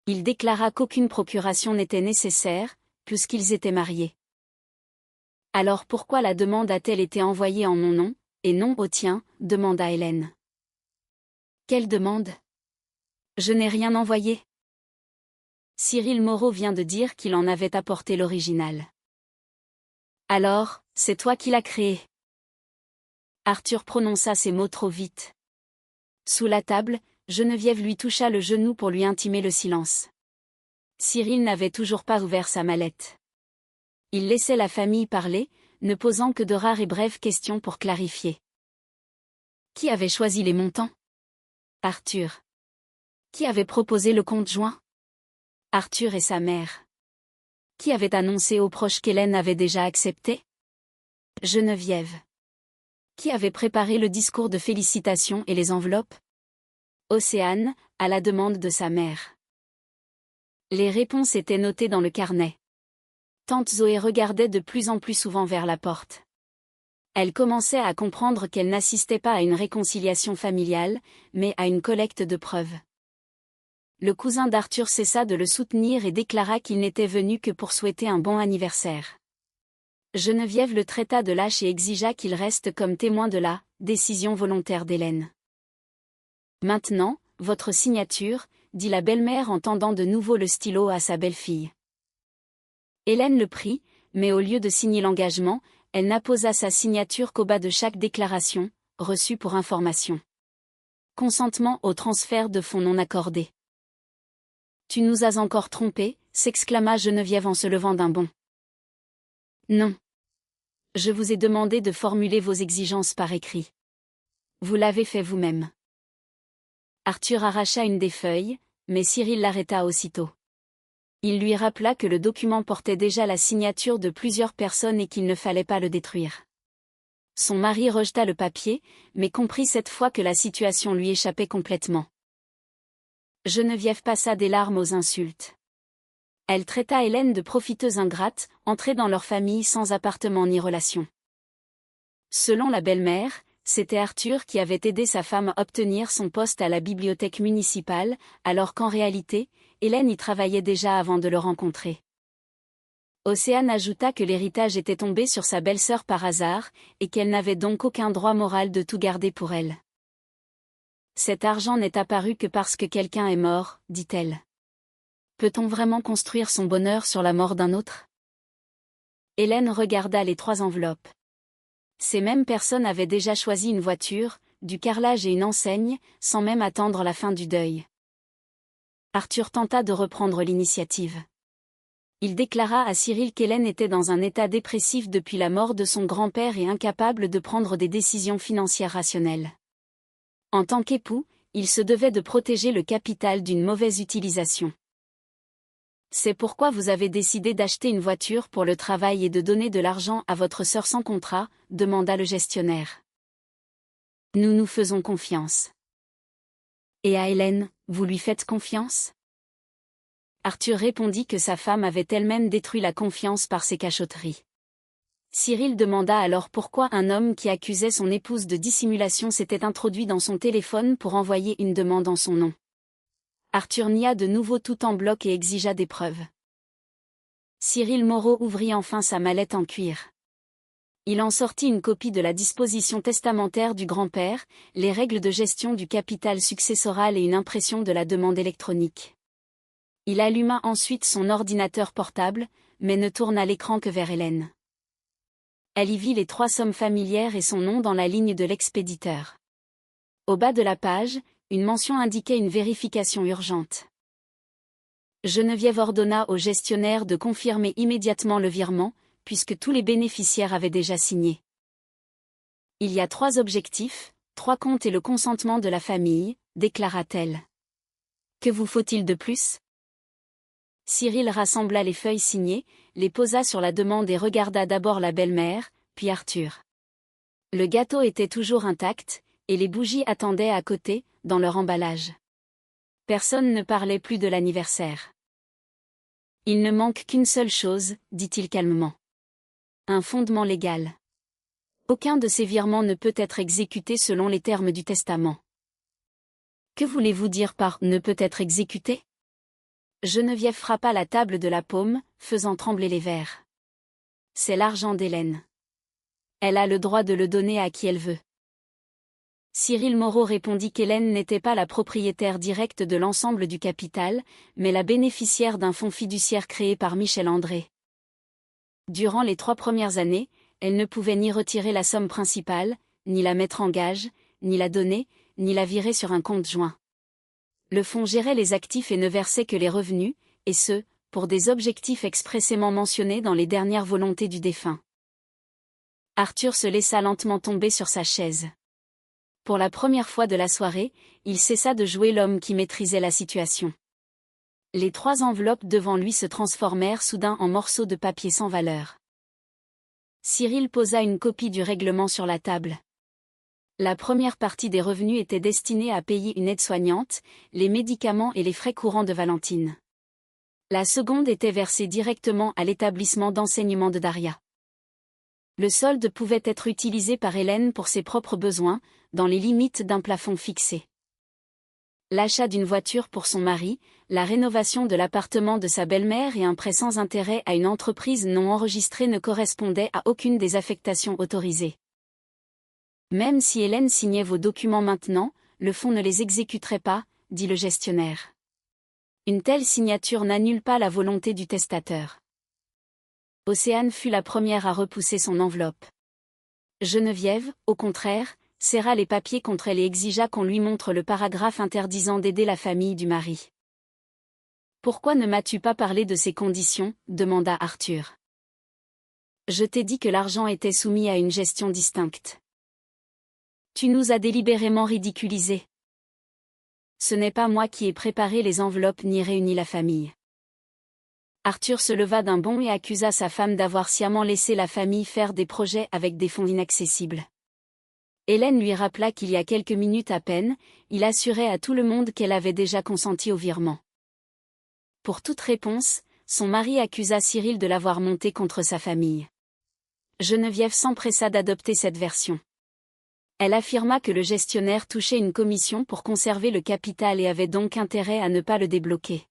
Il déclara qu'aucune procuration n'était nécessaire, puisqu'ils étaient mariés. Alors pourquoi la demande a-t-elle été envoyée en mon nom, et non au tien, demanda Hélène. Quelle demande ? Je n'ai rien envoyé. Cyril Moreau vient de dire qu'il en avait apporté l'original. Alors, c'est toi qui l'as créé. Arthur prononça ces mots trop vite. Sous la table, Geneviève lui toucha le genou pour lui intimer le silence. Cyril n'avait toujours pas ouvert sa mallette. Il laissait la famille parler, ne posant que de rares et brèves questions pour clarifier. Qui avait choisi les montants ? Arthur. Qui avait proposé le compte joint ? Arthur et sa mère. Qui avait annoncé aux proches qu'Hélène avait déjà accepté ? Geneviève. Qui avait préparé le discours de félicitations et les enveloppes ? Océane, à la demande de sa mère. Les réponses étaient notées dans le carnet. Tante Zoé regardait de plus en plus souvent vers la porte. Elle commençait à comprendre qu'elle n'assistait pas à une réconciliation familiale, mais à une collecte de preuves. Le cousin d'Arthur cessa de le soutenir et déclara qu'il n'était venu que pour souhaiter un bon anniversaire. Geneviève le traita de lâche et exigea qu'il reste comme témoin de la décision volontaire d'Hélène. Maintenant, votre signature, dit la belle-mère en tendant de nouveau le stylo à sa belle-fille. Hélène le prit, mais au lieu de signer l'engagement, elle n'apposa sa signature qu'au bas de chaque déclaration, reçue pour information. Consentement au transfert de fonds non accordé. Tu nous as encore trompés, s'exclama Geneviève en se levant d'un bond. Non. Je vous ai demandé de formuler vos exigences par écrit. Vous l'avez fait vous-même. Arthur arracha une des feuilles, mais Cyril l'arrêta aussitôt. Il lui rappela que le document portait déjà la signature de plusieurs personnes et qu'il ne fallait pas le détruire. Son mari rejeta le papier, mais comprit cette fois que la situation lui échappait complètement. Geneviève passa des larmes aux insultes. Elle traita Hélène de profiteuse ingrate, entrée dans leur famille sans appartement ni relation. Selon la belle-mère, c'était Arthur qui avait aidé sa femme à obtenir son poste à la bibliothèque municipale, alors qu'en réalité, Hélène y travaillait déjà avant de le rencontrer. Océane ajouta que l'héritage était tombé sur sa belle-sœur par hasard, et qu'elle n'avait donc aucun droit moral de tout garder pour elle. Cet argent n'est apparu que parce que quelqu'un est mort, dit-elle. Peut-on vraiment construire son bonheur sur la mort d'un autre? Hélène regarda les 3 enveloppes. Ces mêmes personnes avaient déjà choisi une voiture, du carrelage et une enseigne, sans même attendre la fin du deuil. Arthur tenta de reprendre l'initiative. Il déclara à Cyril qu'Hélène était dans un état dépressif depuis la mort de son grand-père et incapable de prendre des décisions financières rationnelles. En tant qu'époux, il se devait de protéger le capital d'une mauvaise utilisation. C'est pourquoi vous avez décidé d'acheter une voiture pour le travail et de donner de l'argent à votre sœur sans contrat, demanda le gestionnaire. Nous nous faisons confiance. Et à Hélène, vous lui faites confiance? Arthur répondit que sa femme avait elle-même détruit la confiance par ses cachotteries. Cyril demanda alors pourquoi un homme qui accusait son épouse de dissimulation s'était introduit dans son téléphone pour envoyer une demande en son nom. Arthur nia de nouveau tout en bloc et exigea des preuves. Cyril Moreau ouvrit enfin sa mallette en cuir. Il en sortit une copie de la disposition testamentaire du grand-père, les règles de gestion du capital successoral et une impression de la demande électronique. Il alluma ensuite son ordinateur portable, mais ne tourna l'écran que vers Hélène. Elle y vit les 3 sommes familières et son nom dans la ligne de l'expéditeur. Au bas de la page, une mention indiquait une vérification urgente. Geneviève ordonna au gestionnaire de confirmer immédiatement le virement, puisque tous les bénéficiaires avaient déjà signé. Il y a 3 objectifs, 3 comptes et le consentement de la famille, déclara-t-elle. Que vous faut-il de plus? Cyril rassembla les feuilles signées, les posa sur la demande et regarda d'abord la belle-mère, puis Arthur. Le gâteau était toujours intact, et les bougies attendaient à côté, dans leur emballage. Personne ne parlait plus de l'anniversaire. Il ne manque qu'une seule chose, dit-il calmement. Un fondement légal. Aucun de ces virements ne peut être exécuté selon les termes du testament. Que voulez-vous dire par « ne peut être exécuté » Geneviève frappa la table de la paume, faisant trembler les verres. C'est l'argent d'Hélène. Elle a le droit de le donner à qui elle veut. Cyril Moreau répondit qu'Hélène n'était pas la propriétaire directe de l'ensemble du capital, mais la bénéficiaire d'un fonds fiduciaire créé par Michel André. Durant les 3 premières années, elle ne pouvait ni retirer la somme principale, ni la mettre en gage, ni la donner, ni la virer sur un compte joint. Le fonds gérait les actifs et ne versait que les revenus, et ce, pour des objectifs expressément mentionnés dans les dernières volontés du défunt. Arthur se laissa lentement tomber sur sa chaise. Pour la première fois de la soirée, il cessa de jouer l'homme qui maîtrisait la situation. Les 3 enveloppes devant lui se transformèrent soudain en morceaux de papier sans valeur. Cyril posa une copie du règlement sur la table. La première partie des revenus était destinée à payer une aide-soignante, les médicaments et les frais courants de Valentine. La seconde était versée directement à l'établissement d'enseignement de Daria. Le solde pouvait être utilisé par Hélène pour ses propres besoins, dans les limites d'un plafond fixé. L'achat d'une voiture pour son mari, la rénovation de l'appartement de sa belle-mère et un prêt sans intérêt à une entreprise non enregistrée ne correspondaient à aucune des affectations autorisées. Même si Hélène signait vos documents maintenant, le fonds ne les exécuterait pas, dit le gestionnaire. Une telle signature n'annule pas la volonté du testateur. Océane fut la première à repousser son enveloppe. Geneviève, au contraire, serra les papiers contre elle et exigea qu'on lui montre le paragraphe interdisant d'aider la famille du mari. Pourquoi ne m'as-tu pas parlé de ces conditions, demanda Arthur. Je t'ai dit que l'argent était soumis à une gestion distincte. Tu nous as délibérément ridiculisés. Ce n'est pas moi qui ai préparé les enveloppes ni réuni la famille. Arthur se leva d'un bond et accusa sa femme d'avoir sciemment laissé la famille faire des projets avec des fonds inaccessibles. Hélène lui rappela qu'il y a quelques minutes à peine, il assurait à tout le monde qu'elle avait déjà consenti au virement. Pour toute réponse, son mari accusa Cyril de l'avoir monté contre sa famille. Geneviève s'empressa d'adopter cette version. Elle affirma que le gestionnaire touchait une commission pour conserver le capital et avait donc intérêt à ne pas le débloquer.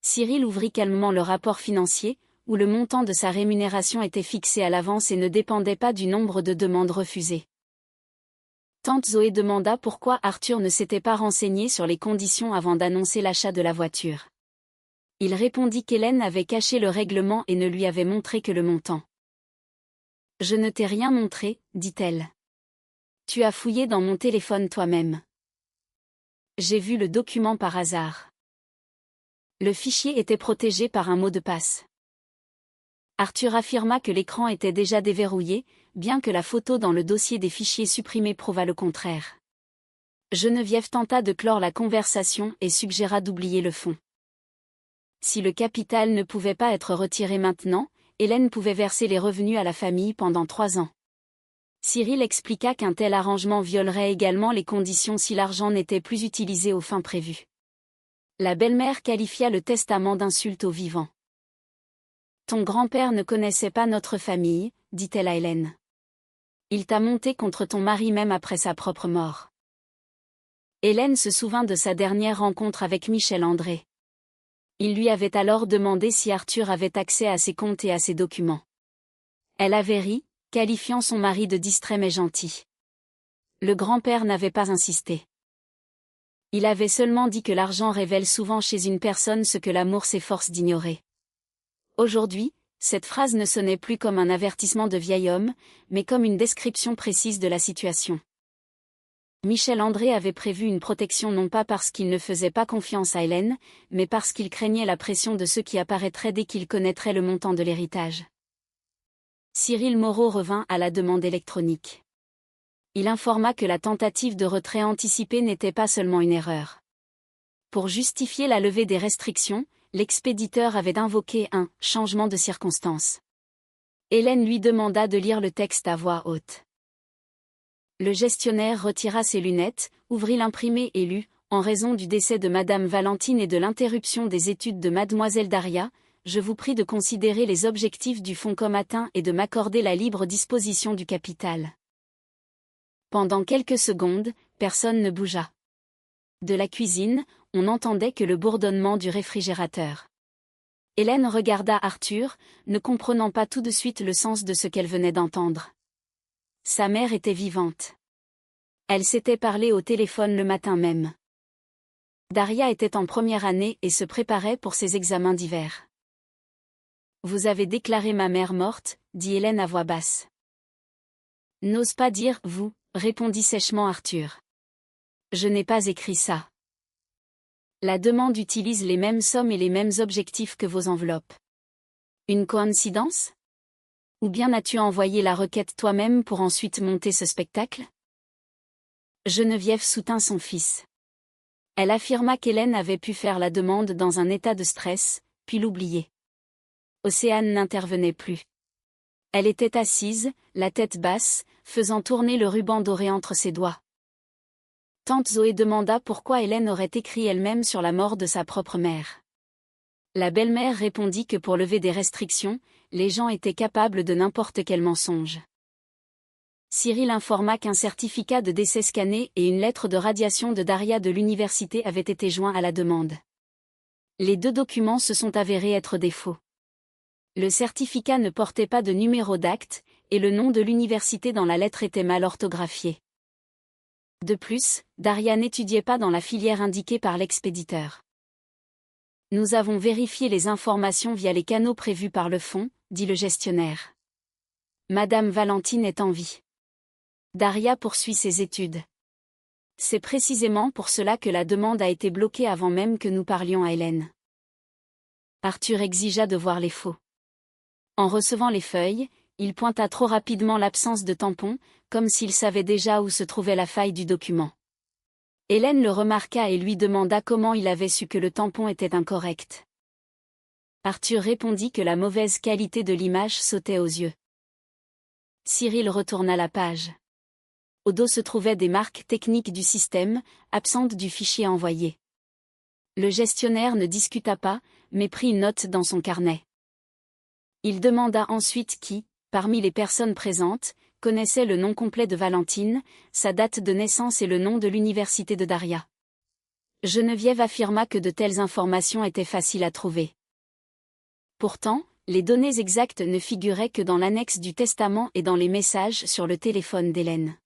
Cyril ouvrit calmement le rapport financier, où le montant de sa rémunération était fixé à l'avance et ne dépendait pas du nombre de demandes refusées. Tante Zoé demanda pourquoi Arthur ne s'était pas renseigné sur les conditions avant d'annoncer l'achat de la voiture. Il répondit qu'Hélène avait caché le règlement et ne lui avait montré que le montant. « Je ne t'ai rien montré, dit-elle. Tu as fouillé dans mon téléphone toi-même. J'ai vu le document par hasard. Le fichier était protégé par un mot de passe. » Arthur affirma que l'écran était déjà déverrouillé, bien que la photo dans le dossier des fichiers supprimés prouvât le contraire. Geneviève tenta de clore la conversation et suggéra d'oublier le fond. Si le capital ne pouvait pas être retiré maintenant, Hélène pouvait verser les revenus à la famille pendant 3 ans. Cyril expliqua qu'un tel arrangement violerait également les conditions si l'argent n'était plus utilisé aux fins prévues. La belle-mère qualifia le testament d'insulte aux vivants. « Ton grand-père ne connaissait pas notre famille, dit-elle à Hélène. Il t'a monté contre ton mari même après sa propre mort. » Hélène se souvint de sa dernière rencontre avec Michel André. Il lui avait alors demandé si Arthur avait accès à ses comptes et à ses documents. Elle avait ri, qualifiant son mari de distrait mais gentil. Le grand-père n'avait pas insisté. Il avait seulement dit que l'argent révèle souvent chez une personne ce que l'amour s'efforce d'ignorer. Aujourd'hui, cette phrase ne sonnait plus comme un avertissement de vieil homme, mais comme une description précise de la situation. Michel André avait prévu une protection non pas parce qu'il ne faisait pas confiance à Hélène, mais parce qu'il craignait la pression de ceux qui apparaîtraient dès qu'il connaîtrait le montant de l'héritage. Cyril Moreau revint à la demande électronique. Il informa que la tentative de retrait anticipé n'était pas seulement une erreur. Pour justifier la levée des restrictions, l'expéditeur avait invoqué un « changement de circonstances ». Hélène lui demanda de lire le texte à voix haute. Le gestionnaire retira ses lunettes, ouvrit l'imprimé et lut, en raison du décès de Madame Valentine et de l'interruption des études de Mademoiselle Daria, je vous prie de considérer les objectifs du fonds comme atteints et de m'accorder la libre disposition du capital. Pendant quelques secondes, personne ne bougea. De la cuisine, on n'entendait que le bourdonnement du réfrigérateur. Hélène regarda Arthur, ne comprenant pas tout de suite le sens de ce qu'elle venait d'entendre. Sa mère était vivante. Elle s'était parlé au téléphone le matin même. Daria était en première année et se préparait pour ses examens d'hiver. « Vous avez déclaré ma mère morte, » dit Hélène à voix basse. « N'ose pas dire « vous », répondit sèchement Arthur. « Je n'ai pas écrit ça. La demande utilise les mêmes sommes et les mêmes objectifs que vos enveloppes. Une coïncidence ? Ou bien as-tu envoyé la requête toi-même pour ensuite monter ce spectacle ? » Geneviève soutint son fils. Elle affirma qu'Hélène avait pu faire la demande dans un état de stress, puis l'oublier. Océane n'intervenait plus. Elle était assise, la tête basse, faisant tourner le ruban doré entre ses doigts. Tante Zoé demanda pourquoi Hélène aurait écrit elle-même sur la mort de sa propre mère. La belle-mère répondit que pour lever des restrictions, les gens étaient capables de n'importe quel mensonge. Cyril informa qu'un certificat de décès scanné et une lettre de radiation de Daria de l'université avaient été joints à la demande. Les 2 documents se sont avérés être des faux. Le certificat ne portait pas de numéro d'acte, et le nom de l'université dans la lettre était mal orthographié. De plus, Daria n'étudiait pas dans la filière indiquée par l'expéditeur. Nous avons vérifié les informations via les canaux prévus par le fonds, dit le gestionnaire. Madame Valentine est en vie. Daria poursuit ses études. C'est précisément pour cela que la demande a été bloquée avant même que nous parlions à Hélène. Arthur exigea de voir les faux. En recevant les feuilles, il pointa trop rapidement l'absence de tampon, comme s'il savait déjà où se trouvait la faille du document. Hélène le remarqua et lui demanda comment il avait su que le tampon était incorrect. Arthur répondit que la mauvaise qualité de l'image sautait aux yeux. Cyril retourna la page. Au dos se trouvaient des marques techniques du système, absentes du fichier envoyé. Le gestionnaire ne discuta pas, mais prit une note dans son carnet. Il demanda ensuite qui, parmi les personnes présentes, connaissait le nom complet de Valentine, sa date de naissance et le nom de l'université de Daria. Geneviève affirma que de telles informations étaient faciles à trouver. Pourtant, les données exactes ne figuraient que dans l'annexe du testament et dans les messages sur le téléphone d'Hélène.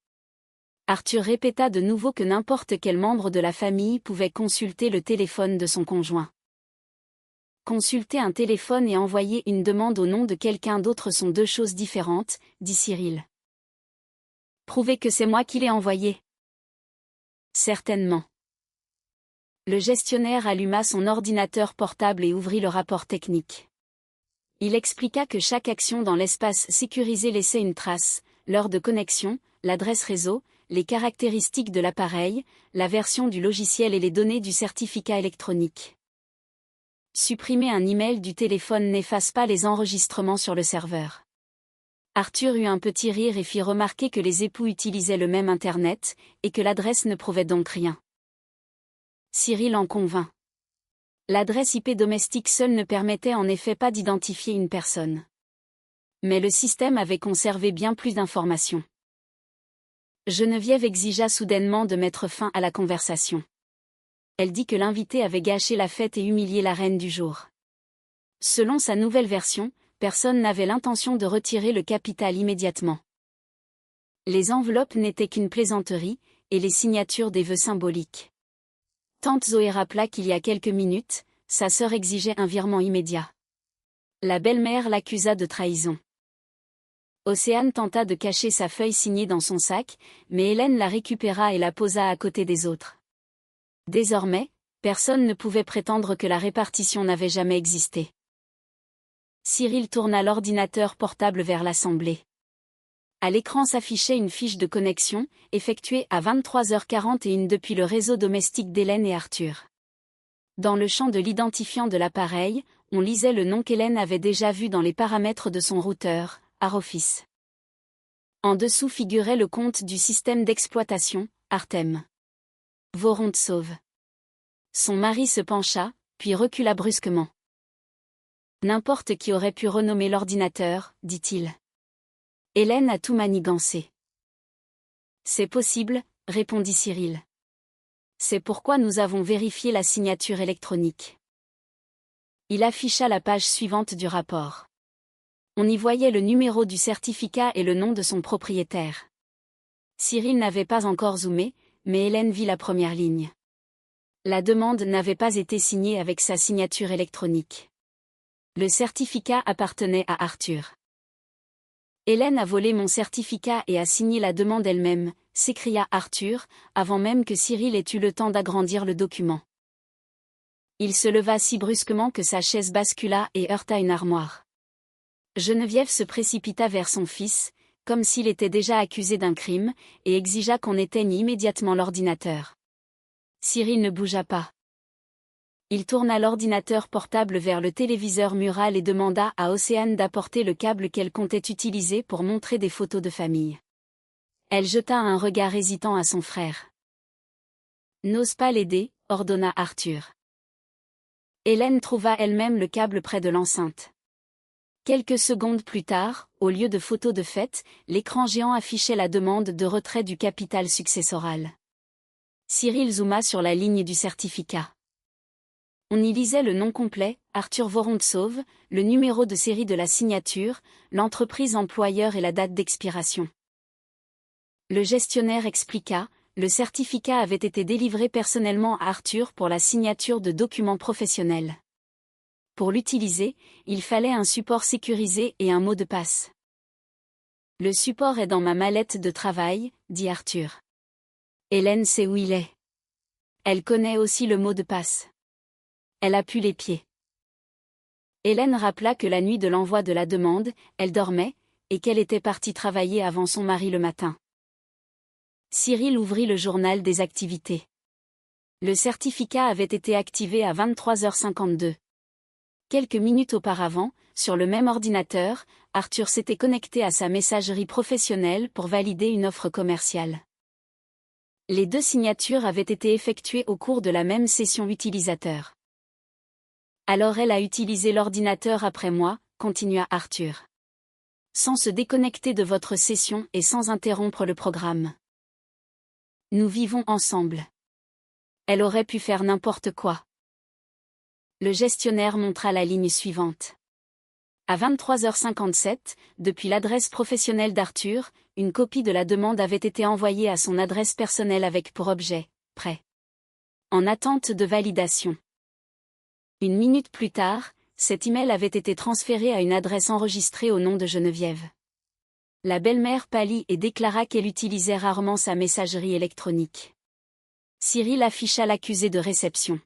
Arthur répéta de nouveau que n'importe quel membre de la famille pouvait consulter le téléphone de son conjoint. Consulter un téléphone et envoyer une demande au nom de quelqu'un d'autre sont deux choses différentes, dit Cyril. Prouvez que c'est moi qui l'ai envoyé. Certainement. Le gestionnaire alluma son ordinateur portable et ouvrit le rapport technique. Il expliqua que chaque action dans l'espace sécurisé laissait une trace, l'heure de connexion, l'adresse réseau, les caractéristiques de l'appareil, la version du logiciel et les données du certificat électronique. Supprimer un email du téléphone n'efface pas les enregistrements sur le serveur. Arthur eut un petit rire et fit remarquer que les époux utilisaient le même Internet, et que l'adresse ne prouvait donc rien. Cyril en convint. L'adresse IP domestique seule ne permettait en effet pas d'identifier une personne. Mais le système avait conservé bien plus d'informations. Geneviève exigea soudainement de mettre fin à la conversation. Elle dit que l'invité avait gâché la fête et humilié la reine du jour. Selon sa nouvelle version, personne n'avait l'intention de retirer le capital immédiatement. Les enveloppes n'étaient qu'une plaisanterie, et les signatures des vœux symboliques. Tante Zoé rappela qu'il y a quelques minutes, sa sœur exigeait un virement immédiat. La belle-mère l'accusa de trahison. Océane tenta de cacher sa feuille signée dans son sac, mais Hélène la récupéra et la posa à côté des autres. Désormais, personne ne pouvait prétendre que la répartition n'avait jamais existé. Cyril tourna l'ordinateur portable vers l'assemblée. À l'écran s'affichait une fiche de connexion, effectuée à 23h41 depuis le réseau domestique d'Hélène et Arthur. Dans le champ de l'identifiant de l'appareil, on lisait le nom qu'Hélène avait déjà vu dans les paramètres de son routeur, Aroffice. En dessous figurait le compte du système d'exploitation, Artem. Vorontsov. Son mari se pencha, puis recula brusquement. N'importe qui aurait pu renommer l'ordinateur, dit-il. Hélène a tout manigancé. C'est possible, répondit Cyril. C'est pourquoi nous avons vérifié la signature électronique. Il afficha la page suivante du rapport. On y voyait le numéro du certificat et le nom de son propriétaire. Cyril n'avait pas encore zoomé, mais Hélène vit la première ligne. La demande n'avait pas été signée avec sa signature électronique. Le certificat appartenait à Arthur. Hélène a volé mon certificat et a signé la demande elle-même, s'écria Arthur, avant même que Cyril ait eu le temps d'agrandir le document. Il se leva si brusquement que sa chaise bascula et heurta une armoire. Geneviève se précipita vers son fils, comme s'il était déjà accusé d'un crime, et exigea qu'on éteigne immédiatement l'ordinateur. Cyril ne bougea pas. Il tourna l'ordinateur portable vers le téléviseur mural et demanda à Océane d'apporter le câble qu'elle comptait utiliser pour montrer des photos de famille. Elle jeta un regard hésitant à son frère. « N'ose pas l'aider, ordonna Arthur. Hélène trouva elle-même le câble près de l'enceinte. Quelques secondes plus tard, au lieu de photos de fête, l'écran géant affichait la demande de retrait du capital successoral. Cyril zooma sur la ligne du certificat. On y lisait le nom complet, Arthur Vorontsov, le numéro de série de la signature, l'entreprise employeur et la date d'expiration. Le gestionnaire expliqua, le certificat avait été délivré personnellement à Arthur pour la signature de documents professionnels. Pour l'utiliser, il fallait un support sécurisé et un mot de passe. Le support est dans ma mallette de travail, dit Arthur. Hélène sait où il est. Elle connaît aussi le mot de passe. Elle appuie les pieds. Hélène rappela que la nuit de l'envoi de la demande, elle dormait, et qu'elle était partie travailler avant son mari le matin. Cyril ouvrit le journal des activités. Le certificat avait été activé à 23h52. Quelques minutes auparavant, sur le même ordinateur, Arthur s'était connecté à sa messagerie professionnelle pour valider une offre commerciale. Les 2 signatures avaient été effectuées au cours de la même session utilisateur. Alors elle a utilisé l'ordinateur après moi, continua Arthur. Sans se déconnecter de votre session et sans interrompre le programme. Nous vivons ensemble. Elle aurait pu faire n'importe quoi. Le gestionnaire montra la ligne suivante. À 23h57, depuis l'adresse professionnelle d'Arthur, une copie de la demande avait été envoyée à son adresse personnelle avec pour objet « Prêt ». En attente de validation. Une minute plus tard, cet email avait été transféré à une adresse enregistrée au nom de Geneviève. La belle-mère pâlit et déclara qu'elle utilisait rarement sa messagerie électronique. Cyril afficha l'accusé de réception.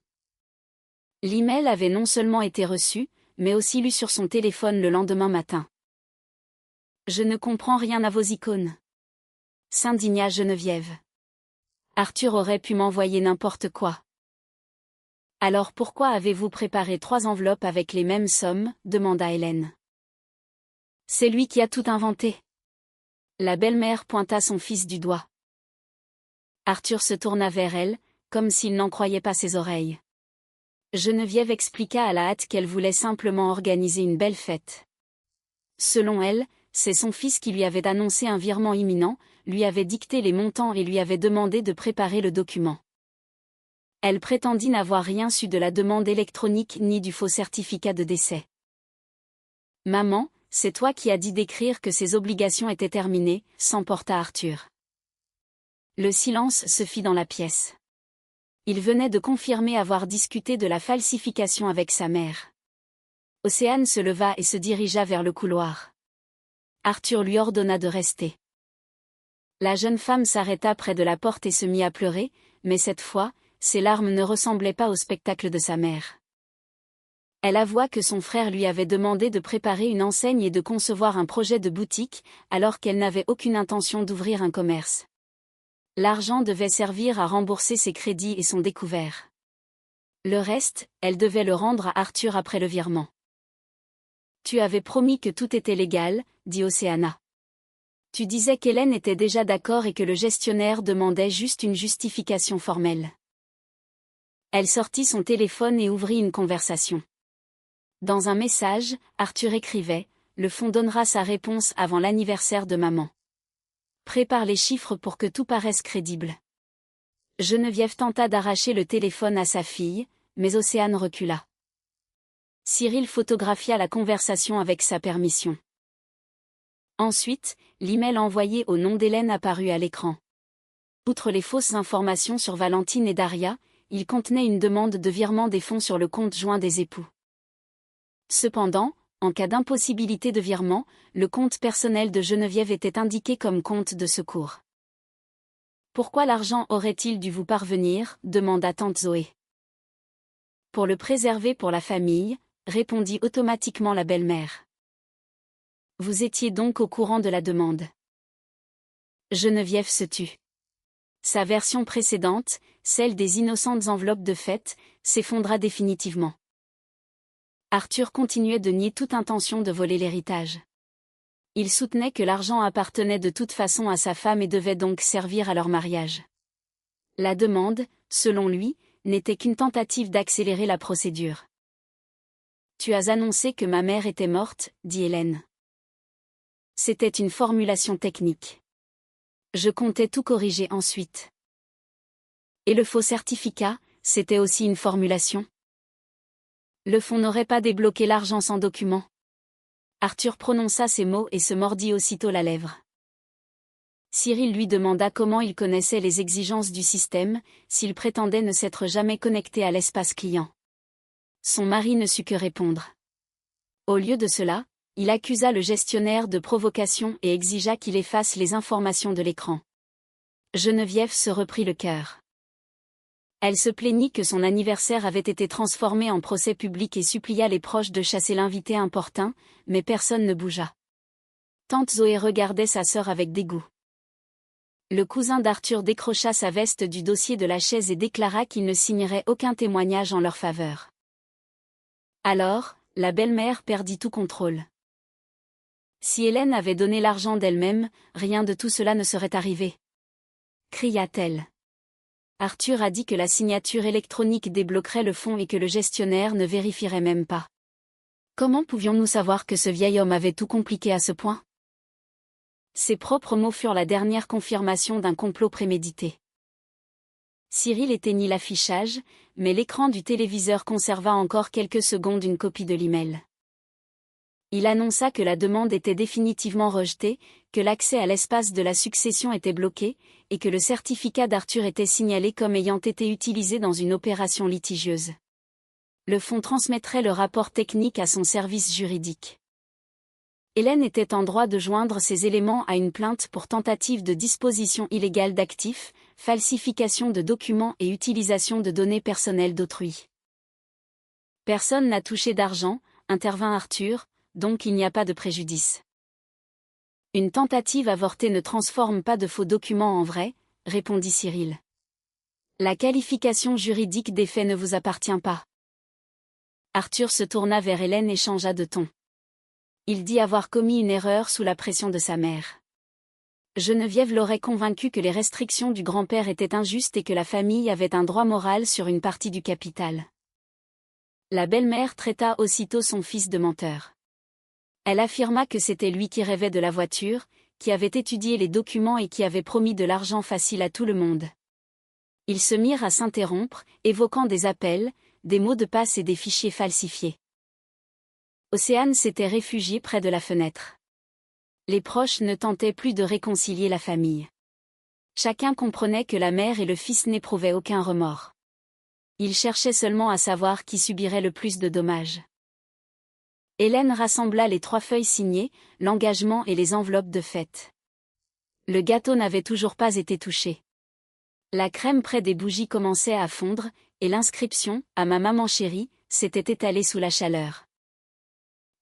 L'email avait non seulement été reçu, mais aussi lu sur son téléphone le lendemain matin. « Je ne comprends rien à vos icônes. » s'indigna Geneviève. Arthur aurait pu m'envoyer n'importe quoi. Alors pourquoi avez-vous préparé 3 enveloppes avec les mêmes sommes, demanda Hélène. C'est lui qui a tout inventé. La belle-mère pointa son fils du doigt. Arthur se tourna vers elle, comme s'il n'en croyait pas ses oreilles. Geneviève expliqua à la hâte qu'elle voulait simplement organiser une belle fête. Selon elle, c'est son fils qui lui avait annoncé un virement imminent, lui avait dicté les montants et lui avait demandé de préparer le document. Elle prétendit n'avoir rien su de la demande électronique ni du faux certificat de décès. « Maman, c'est toi qui as dit d'écrire que ses obligations étaient terminées, » s'emporta Arthur. Le silence se fit dans la pièce. Il venait de confirmer avoir discuté de la falsification avec sa mère. Océane se leva et se dirigea vers le couloir. Arthur lui ordonna de rester. La jeune femme s'arrêta près de la porte et se mit à pleurer, mais cette fois, ses larmes ne ressemblaient pas au spectacle de sa mère. Elle avoua que son frère lui avait demandé de préparer une enseigne et de concevoir un projet de boutique, alors qu'elle n'avait aucune intention d'ouvrir un commerce. L'argent devait servir à rembourser ses crédits et son découvert. Le reste, elle devait le rendre à Arthur après le virement. « Tu avais promis que tout était légal, » dit Océana. « Tu disais qu'Hélène était déjà d'accord et que le gestionnaire demandait juste une justification formelle. » Elle sortit son téléphone et ouvrit une conversation. Dans un message, Arthur écrivait « Le fonds donnera sa réponse avant l'anniversaire de maman. Prépare les chiffres pour que tout paraisse crédible. » Geneviève tenta d'arracher le téléphone à sa fille, mais Océane recula. Cyril photographia la conversation avec sa permission. Ensuite, l'email envoyé au nom d'Hélène apparut à l'écran. Outre les fausses informations sur Valentine et Daria, il contenait une demande de virement des fonds sur le compte joint des époux. Cependant, en cas d'impossibilité de virement, le compte personnel de Geneviève était indiqué comme compte de secours. « Pourquoi l'argent aurait-il dû vous parvenir ?» demanda tante Zoé. « Pour le préserver pour la famille », répondit automatiquement la belle-mère. « Vous étiez donc au courant de la demande. » Geneviève se tut. Sa version précédente, celle des innocentes enveloppes de fête, s'effondra définitivement. Arthur continuait de nier toute intention de voler l'héritage. Il soutenait que l'argent appartenait de toute façon à sa femme et devait donc servir à leur mariage. La demande, selon lui, n'était qu'une tentative d'accélérer la procédure. « Tu as annoncé que ma mère était morte, » dit Hélène. C'était une formulation technique. Je comptais tout corriger ensuite. Et le faux certificat, c'était aussi une formulation. Le fonds n'aurait pas débloqué l'argent sans document. Arthur prononça ces mots et se mordit aussitôt la lèvre. Cyril lui demanda comment il connaissait les exigences du système, s'il prétendait ne s'être jamais connecté à l'espace client. Son mari ne sut que répondre. Au lieu de cela, il accusa le gestionnaire de provocation et exigea qu'il efface les informations de l'écran. Geneviève se reprit le cœur. Elle se plaignit que son anniversaire avait été transformé en procès public et supplia les proches de chasser l'invité importun, mais personne ne bougea. Tante Zoé regardait sa sœur avec dégoût. Le cousin d'Arthur décrocha sa veste du dossier de la chaise et déclara qu'il ne signerait aucun témoignage en leur faveur. Alors, la belle-mère perdit tout contrôle. Si Hélène avait donné l'argent d'elle-même, rien de tout cela ne serait arrivé. Cria-t-elle. Arthur a dit que la signature électronique débloquerait le fonds et que le gestionnaire ne vérifierait même pas. Comment pouvions-nous savoir que ce vieil homme avait tout compliqué à ce point? Ses propres mots furent la dernière confirmation d'un complot prémédité. Cyril éteignit l'affichage, mais l'écran du téléviseur conserva encore quelques secondes une copie de l'email. Il annonça que la demande était définitivement rejetée, que l'accès à l'espace de la succession était bloqué, et que le certificat d'Arthur était signalé comme ayant été utilisé dans une opération litigieuse. Le fonds transmettrait le rapport technique à son service juridique. Hélène était en droit de joindre ces éléments à une plainte pour tentative de disposition illégale d'actifs, falsification de documents et utilisation de données personnelles d'autrui. Personne n'a touché d'argent, intervint Arthur, donc il n'y a pas de préjudice. Une tentative avortée ne transforme pas de faux documents en vrais, répondit Cyril. La qualification juridique des faits ne vous appartient pas. Arthur se tourna vers Hélène et changea de ton. Il dit avoir commis une erreur sous la pression de sa mère. Geneviève l'aurait convaincu que les restrictions du grand-père étaient injustes et que la famille avait un droit moral sur une partie du capital. La belle-mère traita aussitôt son fils de menteur. Elle affirma que c'était lui qui rêvait de la voiture, qui avait étudié les documents et qui avait promis de l'argent facile à tout le monde. Ils se mirent à s'interrompre, évoquant des appels, des mots de passe et des fichiers falsifiés. Océane s'était réfugiée près de la fenêtre. Les proches ne tentaient plus de réconcilier la famille. Chacun comprenait que la mère et le fils n'éprouvaient aucun remords. Ils cherchaient seulement à savoir qui subirait le plus de dommages. Hélène rassembla les 3 feuilles signées, l'engagement et les enveloppes de fête. Le gâteau n'avait toujours pas été touché. La crème près des bougies commençait à fondre, et l'inscription « À ma maman chérie » s'était étalée sous la chaleur.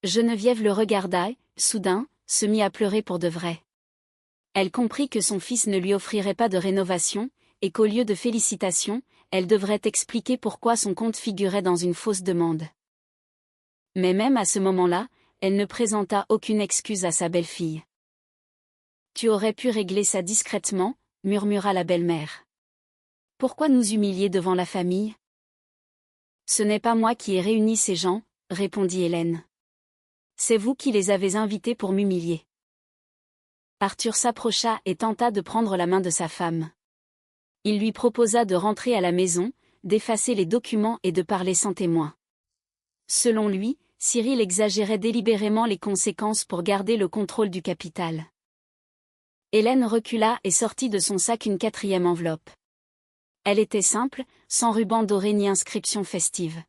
Geneviève le regarda et, soudain, se mit à pleurer pour de vrai. Elle comprit que son fils ne lui offrirait pas de rénovation, et qu'au lieu de félicitations, elle devrait expliquer pourquoi son compte figurait dans une fausse demande. Mais même à ce moment-là, elle ne présenta aucune excuse à sa belle-fille. « Tu aurais pu régler ça discrètement », murmura la belle-mère. « Pourquoi nous humilier devant la famille ?»« Ce n'est pas moi qui ai réuni ces gens, » répondit Hélène. « C'est vous qui les avez invités pour m'humilier. » Arthur s'approcha et tenta de prendre la main de sa femme. Il lui proposa de rentrer à la maison, d'effacer les documents et de parler sans témoin. Selon lui, Cyril exagérait délibérément les conséquences pour garder le contrôle du capital. Hélène recula et sortit de son sac une 4e enveloppe. Elle était simple, sans ruban doré ni inscription festive.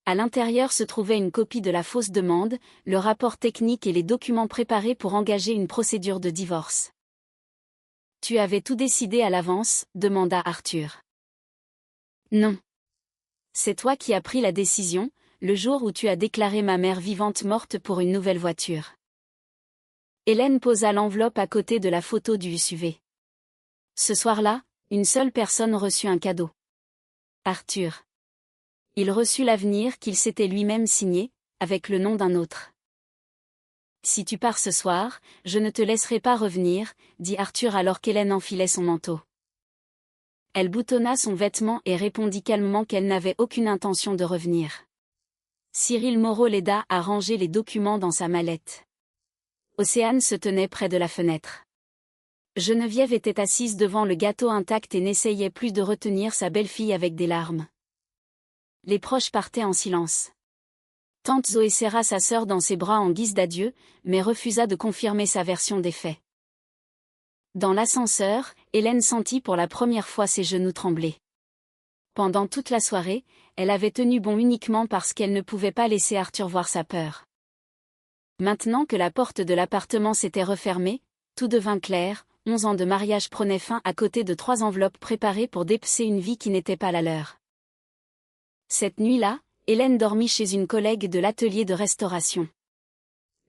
À l'intérieur se trouvait une copie de la fausse demande, le rapport technique et les documents préparés pour engager une procédure de divorce. « Tu avais tout décidé à l'avance ?» demanda Arthur. « Non. C'est toi qui as pris la décision, le jour où tu as déclaré ma mère vivante morte pour une nouvelle voiture. » Hélène posa l'enveloppe à côté de la photo du SUV. Ce soir-là, une seule personne reçut un cadeau. Arthur. Il reçut l'avenir qu'il s'était lui-même signé, avec le nom d'un autre. « Si tu pars ce soir, je ne te laisserai pas revenir, » dit Arthur alors qu'Hélène enfilait son manteau. Elle boutonna son vêtement et répondit calmement qu'elle n'avait aucune intention de revenir. Cyril Moreau l'aida à ranger les documents dans sa mallette. Océane se tenait près de la fenêtre. Geneviève était assise devant le gâteau intact et n'essayait plus de retenir sa belle-fille avec des larmes. Les proches partaient en silence. Tante Zoé serra sa sœur dans ses bras en guise d'adieu, mais refusa de confirmer sa version des faits. Dans l'ascenseur, Hélène sentit pour la première fois ses genoux trembler. Pendant toute la soirée, elle avait tenu bon uniquement parce qu'elle ne pouvait pas laisser Arthur voir sa peur. Maintenant que la porte de l'appartement s'était refermée, tout devint clair, 11 ans de mariage prenaient fin à côté de 3 enveloppes préparées pour dépecer une vie qui n'était pas la leur. Cette nuit-là, Hélène dormit chez une collègue de l'atelier de restauration.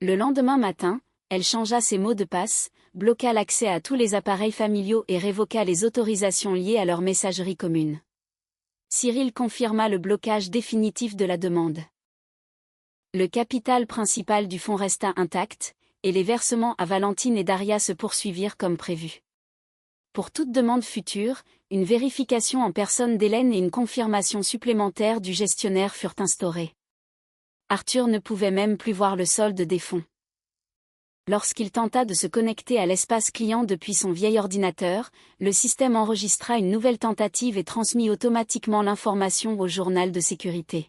Le lendemain matin, elle changea ses mots de passe, bloqua l'accès à tous les appareils familiaux et révoqua les autorisations liées à leur messagerie commune. Cyril confirma le blocage définitif de la demande. Le capital principal du fonds resta intact, et les versements à Valentine et Daria se poursuivirent comme prévu. Pour toute demande future, une vérification en personne d'Hélène et une confirmation supplémentaire du gestionnaire furent instaurées. Arthur ne pouvait même plus voir le solde des fonds. Lorsqu'il tenta de se connecter à l'espace client depuis son vieil ordinateur, le système enregistra une nouvelle tentative et transmit automatiquement l'information au journal de sécurité.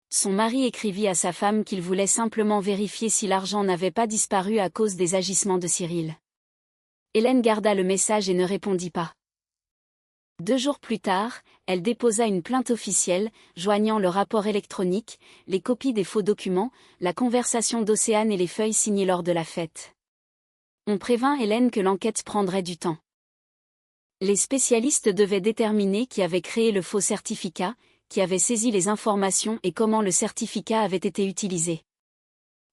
Son mari écrivit à sa femme qu'il voulait simplement vérifier si l'argent n'avait pas disparu à cause des agissements de Cyril. Hélène garda le message et ne répondit pas. 2 jours plus tard, elle déposa une plainte officielle, joignant le rapport électronique, les copies des faux documents, la conversation d'Océane et les feuilles signées lors de la fête. On prévint Hélène que l'enquête prendrait du temps. Les spécialistes devaient déterminer qui avait créé le faux certificat, qui avait saisi les informations et comment le certificat avait été utilisé.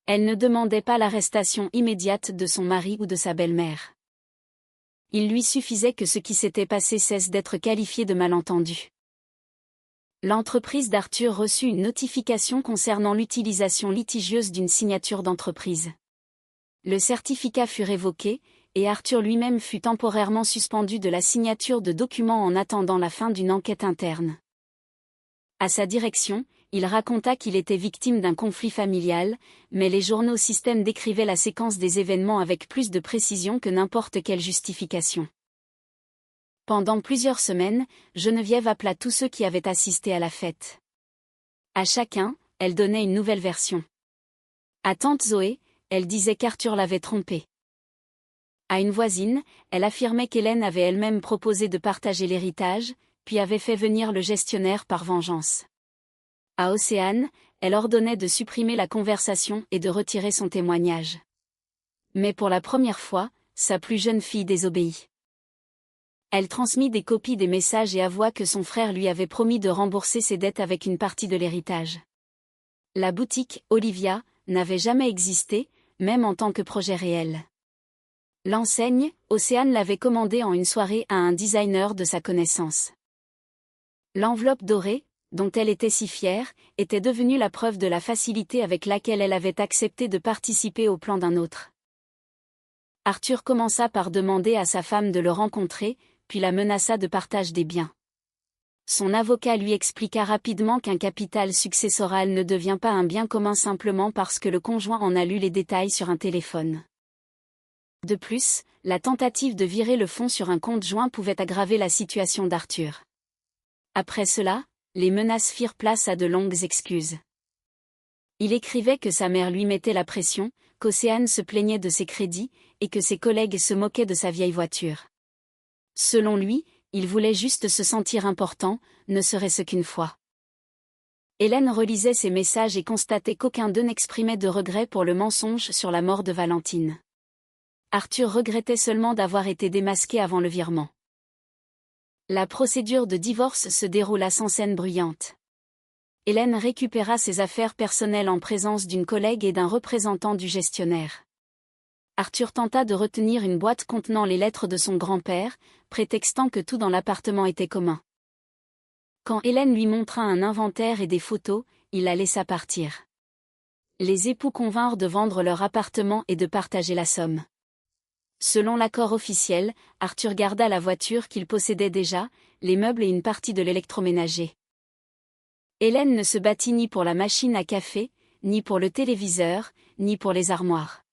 Elle ne demandait pas l'arrestation immédiate de son mari ou de sa belle-mère. Il lui suffisait que ce qui s'était passé cesse d'être qualifié de malentendu. L'entreprise d'Arthur reçut une notification concernant l'utilisation litigieuse d'une signature d'entreprise. Le certificat fut révoqué, et Arthur lui-même fut temporairement suspendu de la signature de documents en attendant la fin d'une enquête interne. À sa direction, il raconta qu'il était victime d'un conflit familial, mais les journaux systèmes décrivaient la séquence des événements avec plus de précision que n'importe quelle justification. Pendant plusieurs semaines, Geneviève appela tous ceux qui avaient assisté à la fête. À chacun, elle donnait une nouvelle version. À tante Zoé, elle disait qu'Arthur l'avait trompée. À une voisine, elle affirmait qu'Hélène avait elle-même proposé de partager l'héritage, puis avait fait venir le gestionnaire par vengeance. À Océane, elle ordonnait de supprimer la conversation et de retirer son témoignage. Mais pour la première fois, sa plus jeune fille désobéit. Elle transmit des copies des messages et avoua que son frère lui avait promis de rembourser ses dettes avec une partie de l'héritage. La boutique, Olivia, n'avait jamais existé, même en tant que projet réel. L'enseigne, Océane l'avait commandée en une soirée à un designer de sa connaissance. L'enveloppe dorée, dont elle était si fière, était devenue la preuve de la facilité avec laquelle elle avait accepté de participer au plan d'un autre. Arthur commença par demander à sa femme de le rencontrer, puis la menaça de partage des biens. Son avocat lui expliqua rapidement qu'un capital successoral ne devient pas un bien commun simplement parce que le conjoint en a lu les détails sur un téléphone. De plus, la tentative de virer le fonds sur un compte joint pouvait aggraver la situation d'Arthur. Après cela, les menaces firent place à de longues excuses. Il écrivait que sa mère lui mettait la pression, qu'Océane se plaignait de ses crédits, et que ses collègues se moquaient de sa vieille voiture. Selon lui, il voulait juste se sentir important, ne serait-ce qu'une fois. Hélène relisait ses messages et constatait qu'aucun d'eux n'exprimait de regret pour le mensonge sur la mort de Valentine. Arthur regrettait seulement d'avoir été démasqué avant le virement. La procédure de divorce se déroula sans scène bruyante. Hélène récupéra ses affaires personnelles en présence d'une collègue et d'un représentant du gestionnaire. Arthur tenta de retenir une boîte contenant les lettres de son grand-père, prétextant que tout dans l'appartement était commun. Quand Hélène lui montra un inventaire et des photos, il la laissa partir. Les époux convinrent de vendre leur appartement et de partager la somme. Selon l'accord officiel, Arthur garda la voiture qu'il possédait déjà, les meubles et une partie de l'électroménager. Hélène ne se battit ni pour la machine à café, ni pour le téléviseur, ni pour les armoires.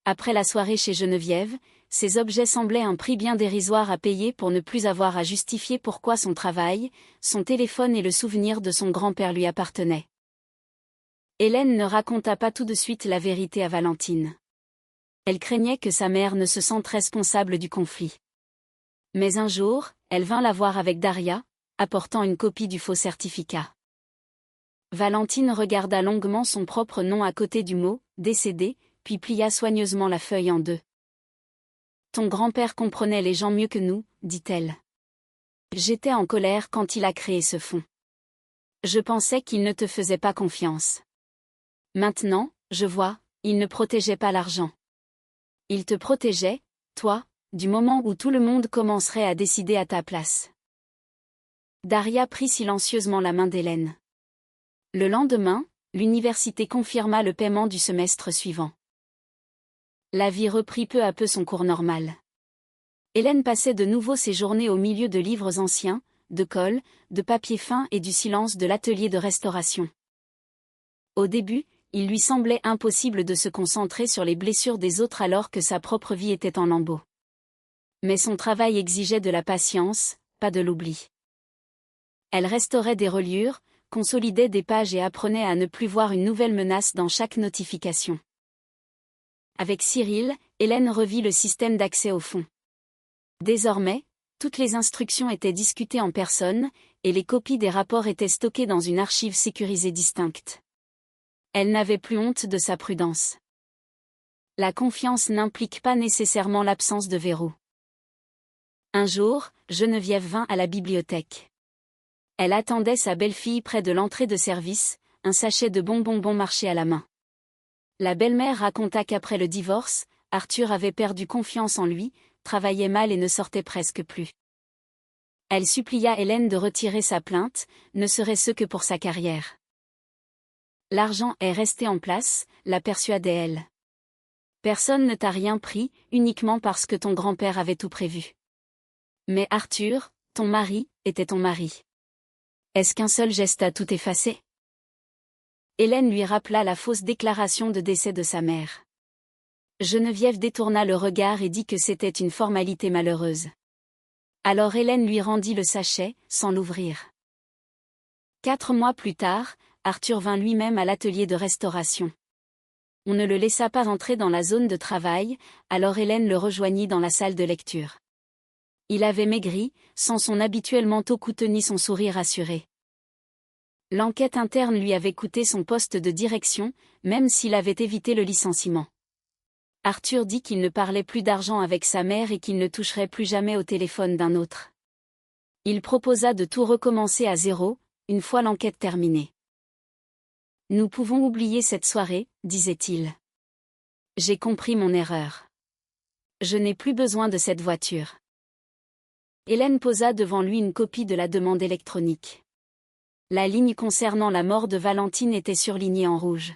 Après la soirée chez Geneviève, ces objets semblaient un prix bien dérisoire à payer pour ne plus avoir à justifier pourquoi son travail, son téléphone et le souvenir de son grand-père lui appartenaient. Hélène ne raconta pas tout de suite la vérité à Valentine. Elle craignait que sa mère ne se sente responsable du conflit. Mais un jour, elle vint la voir avec Daria, apportant une copie du faux certificat. Valentine regarda longuement son propre nom à côté du mot « décédé », puis plia soigneusement la feuille en deux. Ton grand-père comprenait les gens mieux que nous, dit-elle. J'étais en colère quand il a créé ce fonds. Je pensais qu'il ne te faisait pas confiance. Maintenant, je vois, il ne protégeait pas l'argent. Il te protégeait, toi, du moment où tout le monde commencerait à décider à ta place. Daria prit silencieusement la main d'Hélène. Le lendemain, l'université confirma le paiement du semestre suivant. La vie reprit peu à peu son cours normal. Hélène passait de nouveau ses journées au milieu de livres anciens, de colle, de papier fin et du silence de l'atelier de restauration. Au début, il lui semblait impossible de se concentrer sur les blessures des autres alors que sa propre vie était en lambeaux. Mais son travail exigeait de la patience, pas de l'oubli. Elle restaurait des reliures, consolidait des pages et apprenait à ne plus voir une nouvelle menace dans chaque notification. Avec Cyril, Hélène revit le système d'accès au fonds. Désormais, toutes les instructions étaient discutées en personne, et les copies des rapports étaient stockées dans une archive sécurisée distincte. Elle n'avait plus honte de sa prudence. La confiance n'implique pas nécessairement l'absence de verrou. Un jour, Geneviève vint à la bibliothèque. Elle attendait sa belle-fille près de l'entrée de service, un sachet de bonbons bon marché à la main. La belle-mère raconta qu'après le divorce, Arthur avait perdu confiance en lui, travaillait mal et ne sortait presque plus. Elle supplia Hélène de retirer sa plainte, ne serait-ce que pour sa carrière. L'argent est resté en place, la persuadait-elle. Personne ne t'a rien pris, uniquement parce que ton grand-père avait tout prévu. Mais Arthur, ton mari, était ton mari. Est-ce qu'un seul geste a tout effacé? Hélène lui rappela la fausse déclaration de décès de sa mère. Geneviève détourna le regard et dit que c'était une formalité malheureuse. Alors Hélène lui rendit le sachet, sans l'ouvrir. 4 mois plus tard, Arthur vint lui-même à l'atelier de restauration. On ne le laissa pas entrer dans la zone de travail, alors Hélène le rejoignit dans la salle de lecture. Il avait maigri, sans son habituel manteau coûteux ni son sourire assuré. L'enquête interne lui avait coûté son poste de direction, même s'il avait évité le licenciement. Arthur dit qu'il ne parlait plus d'argent avec sa mère et qu'il ne toucherait plus jamais au téléphone d'un autre. Il proposa de tout recommencer à zéro, une fois l'enquête terminée. Nous pouvons oublier cette soirée, disait-il. J'ai compris mon erreur. Je n'ai plus besoin de cette voiture. Hélène posa devant lui une copie de la demande électronique. La ligne concernant la mort de Valentine était surlignée en rouge.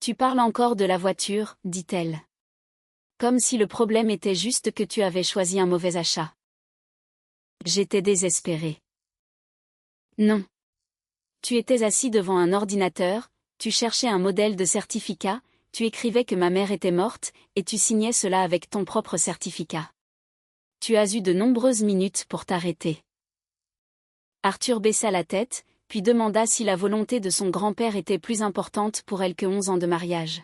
Tu parles encore de la voiture, dit-elle. Comme si le problème était juste que tu avais choisi un mauvais achat. J'étais désespérée. Non. Tu étais assis devant un ordinateur, tu cherchais un modèle de certificat, tu écrivais que ma mère était morte, et tu signais cela avec ton propre certificat. Tu as eu de nombreuses minutes pour t'arrêter. Arthur baissa la tête, puis demanda si la volonté de son grand-père était plus importante pour elle que 11 ans de mariage.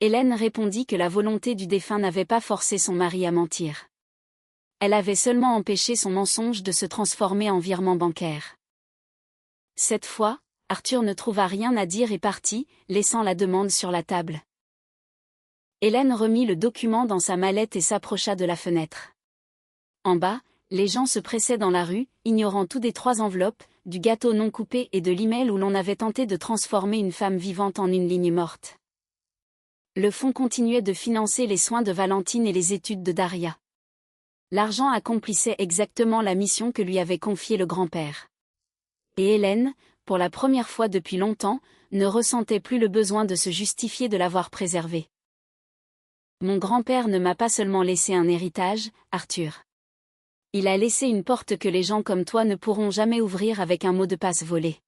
Hélène répondit que la volonté du défunt n'avait pas forcé son mari à mentir. Elle avait seulement empêché son mensonge de se transformer en virement bancaire. Cette fois, Arthur ne trouva rien à dire et partit, laissant la demande sur la table. Hélène remit le document dans sa mallette et s'approcha de la fenêtre. En bas, les gens se pressaient dans la rue, ignorant tout des 3 enveloppes, du gâteau non coupé et de l'email où l'on avait tenté de transformer une femme vivante en une ligne morte. Le fonds continuait de financer les soins de Valentine et les études de Daria. L'argent accomplissait exactement la mission que lui avait confiée le grand-père. Et Hélène, pour la première fois depuis longtemps, ne ressentait plus le besoin de se justifier de l'avoir préservé. Mon grand-père ne m'a pas seulement laissé un héritage, Arthur. Il a laissé une porte que les gens comme toi ne pourront jamais ouvrir avec un mot de passe volé.